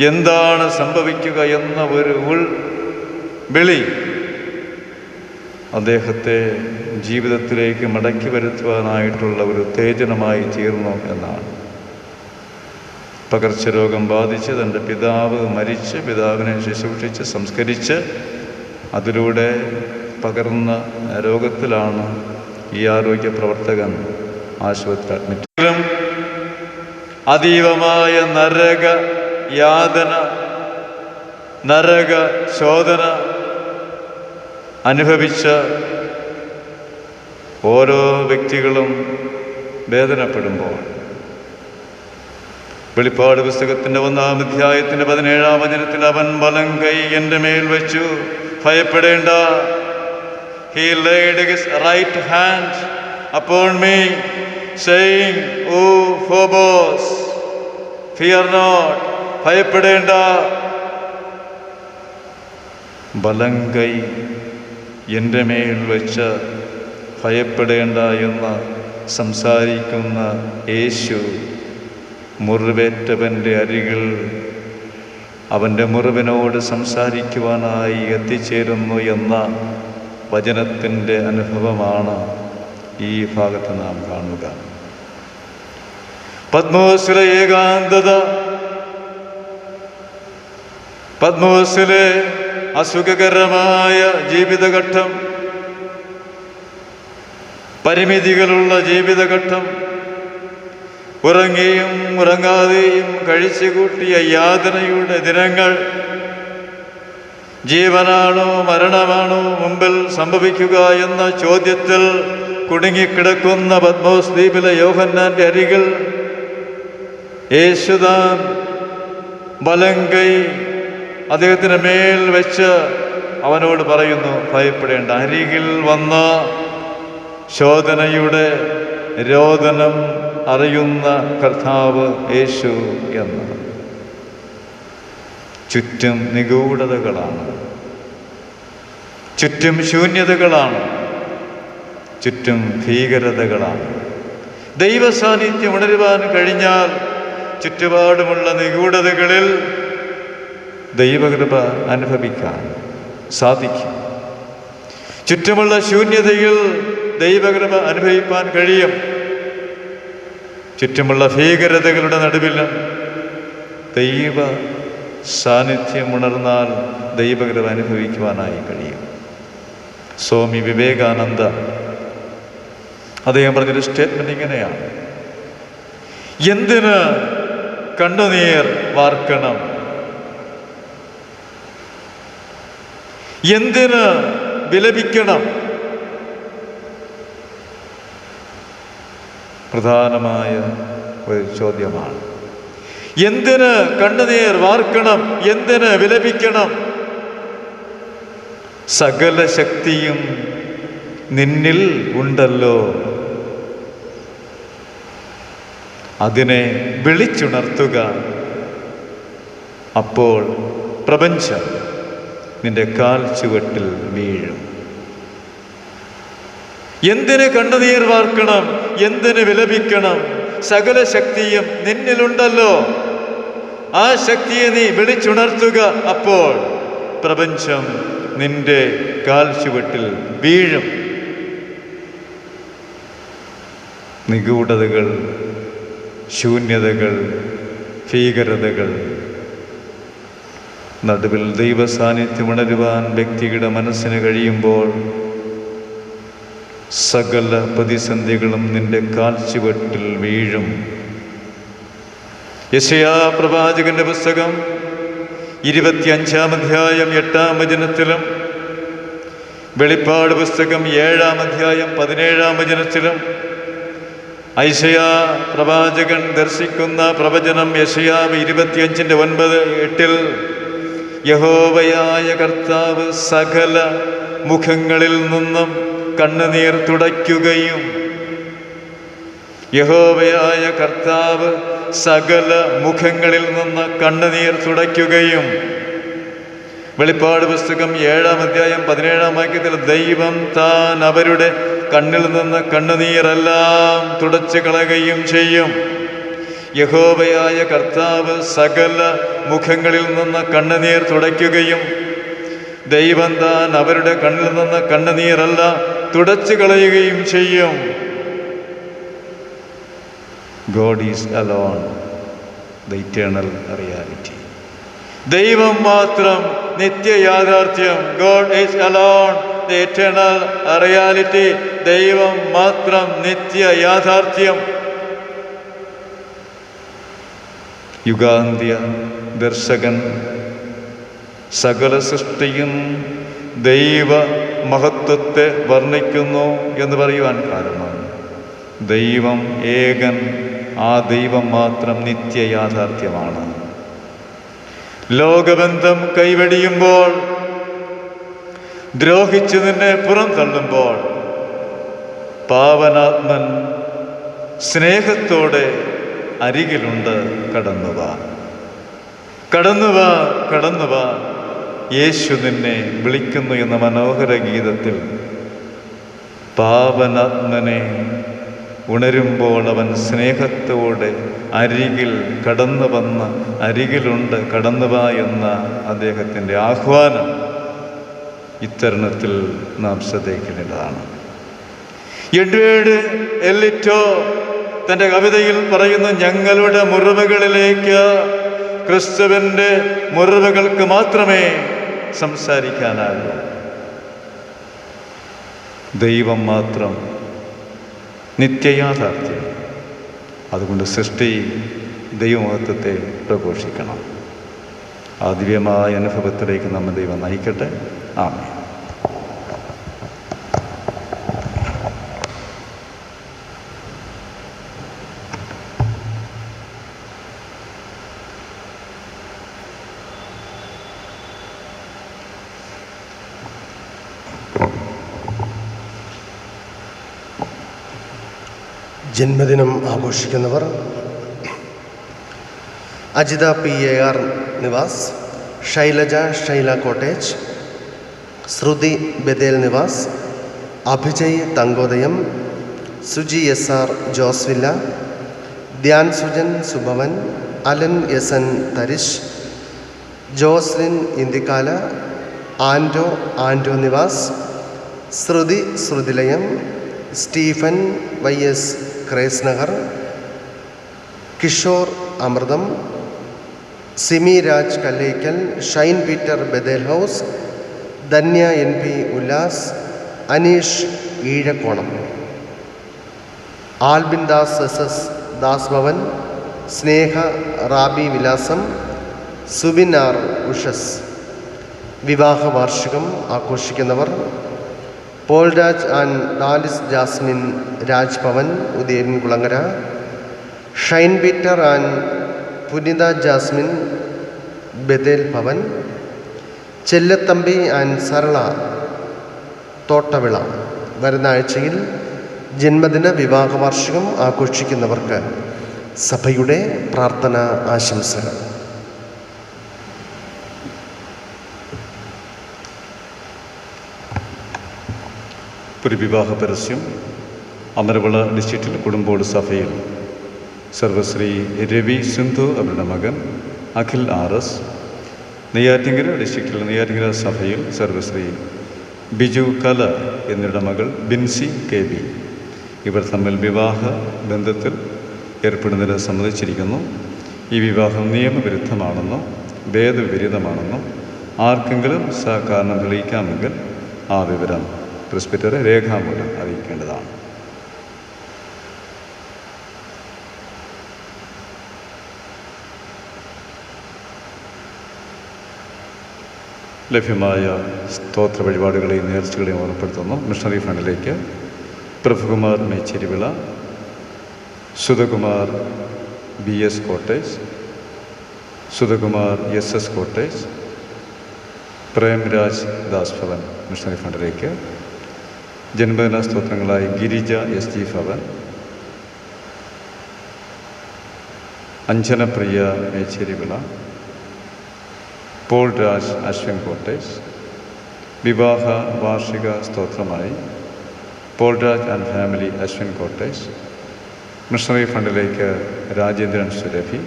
എന്താണ് സംഭവിക്കുക എന്ന ഒരു വിളി അദ്ദേഹത്തെ ജീവിതത്തിലേക്ക് മടക്കി വരുത്തുവാനായിട്ടുള്ള ഒരു ഉത്തേജനമായി തീർന്നു എന്നാണ്. പകർച്ചരോഗം ബാധിച്ച് തൻ്റെ പിതാവ് മരിച്ച്, പിതാവിനെ ശുശ്രൂഷിച്ച് സംസ്കരിച്ച് അതിലൂടെ പകർന്ന രോഗത്തിലാണ് ഈ ആരോഗ്യ പ്രവർത്തകൻ ആശുപത്രി അഡ്മിറ്റ്. അതീവമായ നരക യാതന, നരക ശോധന അനുഭവിച്ച ഓരോ വ്യക്തികളും വേദനപ്പെടുമ്പോൾ വെളിപ്പാട് പുസ്തകത്തിൻ്റെ 1-ാം അധ്യായത്തിൻ്റെ 17-ാം വചനത്തിൽ അവൻ വലം കൈ എൻ്റെ മേൽ വെച്ചു, ഭയപ്പെടേണ്ട. He laid his right hand upon me, saying, O Phobos, fear not, ഭയപ്പെടേണ്ട. വലങ്കൈ എൻ്റെ മേൽ വെച്ച് ഭയപ്പെടേണ്ട എന്ന് സംസാരിക്കുന്ന യേശു മുറിവേറ്റവൻ്റെ അരികിൽ അവൻ്റെ മുറിവിനോട് സംസാരിക്കുവാനായി എത്തിച്ചേരുന്നു എന്ന വചനത്തിൻ്റെ അനുഭവമാണ് ഈ ഭാഗത്ത് നാം കാണുക. പത്മോസിലെ ഏകാന്തത, പത്മോസിലെ അസുഖകരമായ ജീവിതഘട്ടം, പരിമിതികളുള്ള ജീവിതഘട്ടം, ഉറങ്ങിയും ഉറങ്ങാതെയും കഴിച്ചുകൂട്ടിയ യാതനയുടെ ദിനങ്ങൾ, ജീവനാണോ മരണമാണോ മുമ്പിൽ സംഭവിക്കുക എന്ന ചോദ്യത്തിൽ കുടുങ്ങിക്കിടക്കുന്ന പത്മോസ് ദ്വീപിലെ യോഹന്നാൻ്റെ അരികിൽ യേശുദാൻ വലങ്കൈ അദ്ദേഹത്തിന് മേൽ വെച്ച് അവനോട് പറയുന്നു, ഭയപ്പെടേണ്ട. അരികിൽ വന്ന ശോധനയുടെ രോദനം അറിയുന്ന കർത്താവ് യേശു എന്ന്. ചുറ്റും നിഗൂഢതകളാണ്, ചുറ്റും ശൂന്യതകളാണ്, ചുറ്റും ഭീകരതകളാണ്. ദൈവസാന്നിധ്യം ഉണരുവാൻ കഴിഞ്ഞാൽ ചുറ്റുപാടുമുള്ള നിഗൂഢതകളിൽ ദൈവകൃപ അനുഭവിക്കാൻ സാധിക്കും. ചുറ്റുമുള്ള ശൂന്യതയിൽ ദൈവകൃപ അനുഭവിക്കാൻ കഴിയും. ചുറ്റുമുള്ള ഭീകരതകളുടെ നടുവിൽ ദൈവ സാന്നിധ്യം ഉണർന്നാൽ ദൈവകൃപ അനുഭവിക്കുവാനായി കഴിയും. സ്വാമി വിവേകാനന്ദ അദ്ദേഹം പറഞ്ഞൊരു സ്റ്റേറ്റ്മെന്റ് ഇങ്ങനെയാണ്: എന്തിന് കണ്ണുനീർ വാർക്കണം? എന്തിന് വിലപിക്കണം? പ്രധാനമായ ഒരു ചോദ്യമാണ്. എന്തിന് കണ്ണുനീർ വാർക്കണം? എന്തിന് വിലപിക്കണം? സകല ശക്തിയും നിന്നിൽ ഉണ്ടല്ലോ, അതിനെ വിളിച്ചുണർത്തുക. അപ്പോൾ പ്രപഞ്ചം നിന്റെ കാൽ ചുവട്ടിൽ വീഴും. എന്തിന് കണ്ണുനീർ വാർക്കണം? എന്തിന് വിലപിക്കണം? സകല ശക്തിയും നിന്നിലുണ്ടല്ലോ, ആ ശക്തിയെ നീ വിളിച്ചുണർത്തുക. അപ്പോൾ പ്രപഞ്ചം നിന്റെ കാൽ ചുവട്ടിൽ വീഴും. നിഗൂഢതകൾ, ശൂന്യതകൾ, ഭീകരതകൾ. നടുവിൽ ദൈവസാന്നിധ്യം ഉണരുവാൻ വ്യക്തിയുടെ മനസ്സിന് കഴിയുമ്പോൾ സകല പ്രതിസന്ധികളും നിന്റെ കാൽച്ചുവട്ടിൽ വീഴും. യെശയ്യാ പ്രവാചകന്റെ പുസ്തകം 25-ാം അധ്യായം 8-ാം വചനത്തിലും വെളിപ്പാട് പുസ്തകം 7-ാം അധ്യായം 17-ാം വചനത്തിലും യെശയ്യാ പ്രവാചകൻ ദർശിക്കുന്ന പ്രവചനം യെശയ്യാവ് 25-9-8 യഹോവയായ കർത്താവ് സകല മുഖങ്ങളിൽ നിന്നും കണ്ണുനീർ തുടയ്ക്കുകയും യഹോവയായ കർത്താവ് സകല മുഖങ്ങളിൽ നിന്ന് കണ്ണുനീർ തുടയ്ക്കുകയും. വെളിപ്പാട് പുസ്തകം 7-ാം അധ്യായം 17-ാം വാക്യത്തിൽ ദൈവം താൻ അവരുടെ കണ്ണിൽ നിന്ന് കണ്ണുനീരെല്ലാം തുടച്ചു കളയുകയും ചെയ്യും. യഹോവയായ കർത്താവ് സകല മുഖങ്ങളിൽ നിന്ന് കണ്ണുനീർ തുടയ്ക്കുകയും ദൈവം താൻ അവരുടെ കണ്ണിൽ നിന്ന് കണ്ണുനീരെല്ലാം തുടച്ചു കളയുകയും ചെയ്യും. God is alone, the eternal reality. ദൈവം മാത്രം നിത്യയാഥാർത്ഥ്യം. God is alone, the eternal reality. ദൈവം മാത്രം നിത്യയാഥാർത്ഥ്യം. യുഗാന്ത്യ ദർശകൻ സകല സൃഷ്ടിയും ദൈവ മഹത്വത്തെ വർണ്ണിക്കുന്നു എന്ന് പറയുവാൻ കാരണം ദൈവം ഏകൻ, ആ ദൈവം മാത്രം നിത്യയാഥാർത്ഥ്യമാണ്. ലോകബന്ധം കൈവെടിയുമ്പോൾ, ദ്രോഹിച്ചു നിന്നെ പുറന്തള്ളുമ്പോൾ പാവനാത്മൻ സ്നേഹത്തോടെ അരികിലുണ്ട്. കടന്നുവാ, കടന്നുവാ, കടന്നുവാ, യേശു നിന്നെ വിളിക്കുന്നു എന്ന മനോഹര ഗീതത്തിൽ പാവനാത്മനെ ഉണരുമ്പോൾ അവൻ സ്നേഹത്തോടെ അരികിൽ കടന്നു വന്ന് അരികിലുണ്ട്, കടന്നുവാ എന്ന അദ്ദേഹത്തിൻ്റെ ആഹ്വാനം ഇത്തരുണത്തിൽ നാം ശ്രദ്ധിക്കുന്നതാണ്. എഡ്വേർഡ് എല്ലിറ്റോ തൻ്റെ കവിതയിൽ പറയുന്നു, ഞങ്ങളുടെ മുറിവുകളിലേക്ക് ക്രിസ്തുവിൻ്റെ മുറിവുകൾക്ക് മാത്രമേ സംസാരിക്കാനാകൂ. ദൈവം മാത്രം നിത്യയാഥാർത്ഥ്യം. അതുകൊണ്ട് സൃഷ്ടി ദൈവമഹത്വത്തെ പ്രഘോഷിക്കണം. ആ ദിവ്യമായ അനുഭവത്തിലേക്ക് നമ്മെ ദൈവം നയിക്കട്ടെ. ആമേൻ. ജന്മദിനം ആഘോഷിക്കുന്നവർ Ajitha PAR Nivas, Shaila cottage, Shruthi Bethel Nivas, Abhijay Thankodayam, Suji SR Josevilla, Dhyan Sujan Subhavan, Alan SN Tharish, Joslin Indikkala, Anto Nivas, Shruthilayam, Stephen YS Grace Nagar, Kishore Amrutham, Simi Raj Kallekkal, Shine Peter Bethel house, Dhanya NP Ullas, Aneesh Eezhakkonam, Albin Das SS Das Bhavan, Sneha Rabi Vilasam, Subin R Ushas. വിവാഹ വാർഷികം ആഘോഷിക്കുന്നവർ Paul Raj and Dalis Jasmine Raj Bhavan Udayan Kulangara, Shine Peter and Punitha Jasmine Bethel Bhavan, Chellathampi and Sarala Thottavila. വരുന്ന ആഴ്ചയിൽ ജന്മദിന വിവാഹ വാർഷികം ആഘോഷിക്കുന്നവർക്ക് സഭയുടെ പ്രാർത്ഥന ആശംസകൾ. ഒരു വിവാഹ പരസ്യം. അമരവിള ഡിസ്ട്രിക്റ്റിൽ കുടുംബോട് സഭയിൽ സർവശ്രീ രവി സിന്ധു അവരുടെ മകൻ അഖിൽ RS, നെയ്യാറ്റിങ്കര ഡിസ്ട്രിക്റ്റിൽ നെയ്യാറ്റിങ്കര സഭയിൽ സർവശ്രീ ബിജു കല എന്നിവരുടെ മകൾ ബിൻസി KB ഇവർ തമ്മിൽ വിവാഹ ബന്ധത്തിൽ ഏർപ്പെടുന്നതിന് സമ്മതിച്ചിരിക്കുന്നു. ഈ വിവാഹം നിയമവിരുദ്ധമാണെന്നോ ഭേദവിപരീതമാണെന്നോ ആർക്കെങ്കിലും കാരണം തെളിയിക്കാമെങ്കിൽ ആ വിവരം പ്രിസ്ബിറ്ററെ രേഖാമൂലം അറിയിക്കേണ്ടതാണ്. ലഭ്യമായ സ്തോത്ര വഴിപാടുകളെയും നേർച്ചകളെയും ഓർമ്മപ്പെടുത്തുന്നു. മിഷണറി ഫണ്ടിലേക്ക് Prabhukumar Mecherivila, Sudhakumar BS quarters, Sudhakumar SS quarters, Premraj Das Bhavan missionary ഫണ്ടിലേക്ക് ജന്മദിന സ്തോത്രങ്ങളായി Girija SG Bhavan, Anjanapriya Mecherivila, Paul Raj Ashwin quarters. വിവാഹ വാർഷിക സ്തോത്രമായി Paul Raj and family Ashwin quarters. Missionary ഫണ്ടിലേക്ക് രാജേന്ദ്രൻ സുരഭി.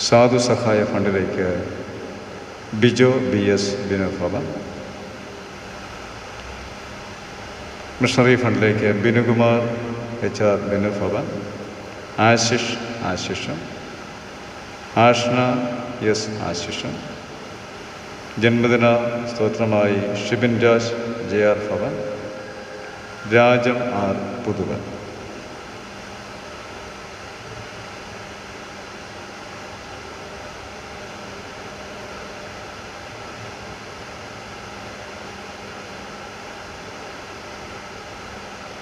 സാധു സഹായ ഫണ്ടിലേക്ക് ബിജോ BS ബിനു ഭവൻ. മിഷണറി ഫണ്ടിലേക്ക് ബിനുകുമാർ HR ബിനു ഭവൻ, ആശിഷും, ആഷ്ന S ആശിഷും. ജന്മദിന സ്തോത്രമായി ഷിബിൻ രാജ് JR ഭവൻ, രാജം R പുതുവൻ.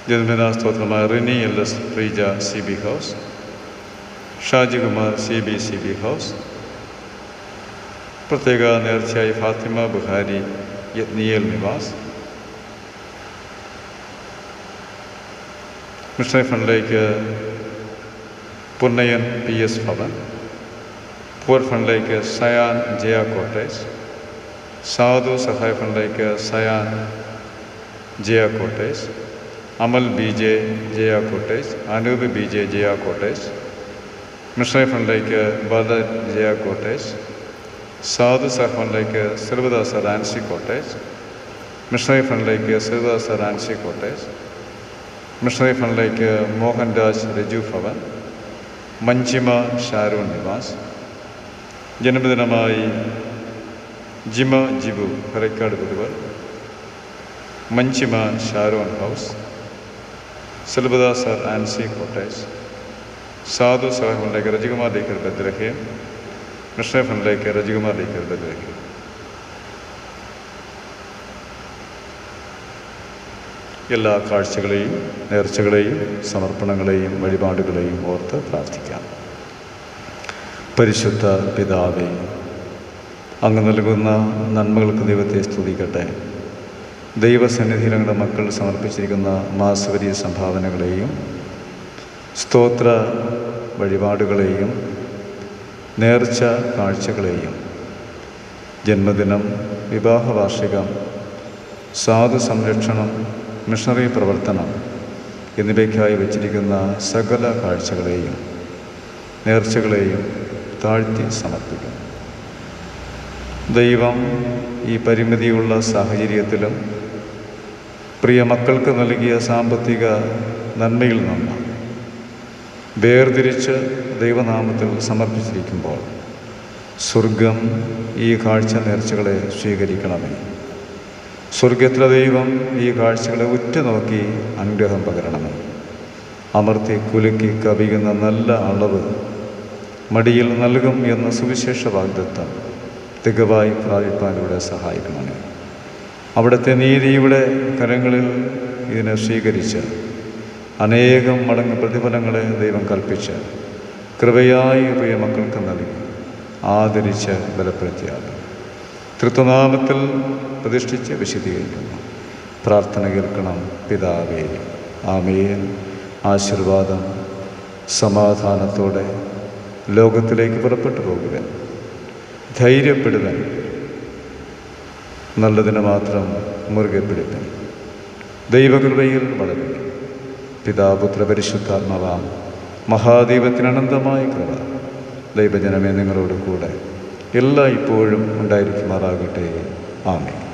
ജന്മദിന സ്തോത്രമായ Rini LS Preeja CB house, Shajikumar CB house. പ്രത്യേക നേർച്ചയായി ഫാത്തിമ ബുഹാരി യത്നിയേൽ നിവാസ്. മിഷണറി ഫണ്ടിലേക്ക് പുന്നയൻ PS ഭവൻ. പൂർ ഫണ്ടിലേക്ക് സയാൻ ജയ കോട്ടേഴ്സ്. സാധു സഹായ ഫണ്ടിലേക്ക് Sayan Jaya quarters, Amal BJ Jaya quarters, Anoop BJ Jaya quarters. Missionary ഫണ്ടിലേക്ക് ബദർ ജയ കോട്ടേഴ്സ്. സാധു സഹായ ഫണ്ടിലേക്ക് സർവദാസ റാൻസി കോട്ടേഴ്സ്. മിഷണറി ഫണ്ടിലേക്ക് സർവദാസ റാൻസി കോട്ടേഴ്സ്. മിഷണറി ഫണ്ടിലേക്ക് മോഹൻ രാജ് രജു ഭവൻ, മഞ്ചിമ ഷാരൂൺ നിവാസ്. ജന്മദിനമായി Jima Jibu Karakkad Puthuval, Manjima Sharon house, Selbadasa Ancy quarters. സാധു സഹായ ഫണ്ടിലേക്ക് രജികുമാർ ഡീക്കർ ബദ്രഹേം. മിഷണറി ഫണ്ടിലേക്ക് രജികുമാർ ഡീക്കർ ബദ്രഹേം. എല്ലാ കാഴ്ചകളെയും നേർച്ചകളെയും സമർപ്പണങ്ങളെയും വഴിപാടുകളെയും ഓർത്ത് പ്രാർത്ഥിക്കാം. പരിശുദ്ധ പിതാവേ, അങ്ങ് നൽകുന്ന നന്മകൾക്ക് ദൈവത്തെ സ്തുതിക്കട്ടെ. ദൈവസന്നിധിയിൽ അങ്ങയുടെ മക്കൾ സമർപ്പിച്ചിരിക്കുന്ന മാസവരി സംഭാവനകളെയും സ്തോത്ര വഴിപാടുകളെയും നേർച്ച കാഴ്ചകളെയും ജന്മദിനം, വിവാഹ വാർഷികം, സാധു സംരക്ഷണം, മിഷണറി പ്രവർത്തനം എന്നിവയ്ക്കായി വച്ചിരിക്കുന്ന സകല കാഴ്ചകളെയും നേർച്ചകളെയും താഴ്ത്തി സമർപ്പിക്കുന്നു. ദൈവം ഈ പരിമിതിയുള്ള സാഹചര്യത്തിലും പ്രിയ മക്കൾക്ക് നൽകിയ സാമ്പത്തിക നന്മയിൽ നിന്ന് വേർതിരിച്ച് ദൈവനാമത്തിൽ സമർപ്പിച്ചിരിക്കുമ്പോൾ സ്വർഗം ഈ കാഴ്ച നേർച്ചകളെ സ്വീകരിക്കണമേ. സ്വർഗത്തിലെ ദൈവം ഈ കാഴ്ചകളെ ഉറ്റുനോക്കി അനുഗ്രഹം പകരണമേ. അമർത്തി കുലുക്കി കവിയുന്ന നല്ല അളവ് മടിയിൽ നൽകും എന്ന സുവിശേഷ വാഗ്ദത്തം തികവായി പ്രാപിപ്പാനിവിടെ സഹായിക്കണമേ. അവിടുത്തെ നീതിയുടെ കരങ്ങളിൽ ഇതിനെ സ്വീകരിച്ച് അനേകം മടങ്ങ് പ്രതിഫലങ്ങളെ ദൈവം കൽപ്പിച്ച് കൃപയായി പ്രിയ മക്കൾക്ക് നൽകി ആദരിച്ച് ബലപ്പെടുത്തിയാകും. തൃത്വനാമത്തിൽ പ്രതിഷ്ഠിച്ച് വിശദീകരിക്കുന്നു. പ്രാർത്ഥന കേൾക്കണം പിതാവേ. ആമേൻ. ആശീർവാദം സമാധാനത്തോടെ ലോകത്തിലേക്ക് പുറപ്പെട്ടു പോകുവാൻ, ധൈര്യപ്പെടുവാൻ, നല്ലതിന് മാത്രം മുറുകെ പിടിപ്പൻ, ദൈവകൃപയിൽ വളരുക. പിതാപുത്ര പരിശുദ്ധാത്മാവാം മഹാദൈവത്തിന് അനന്തമായ കൃപ ദൈവജനമേ നിങ്ങളോട് കൂടെ എല്ലാ ഇപ്പോഴും ഉണ്ടായിരിക്കുമാറാകട്ടെ. ആമേൻ.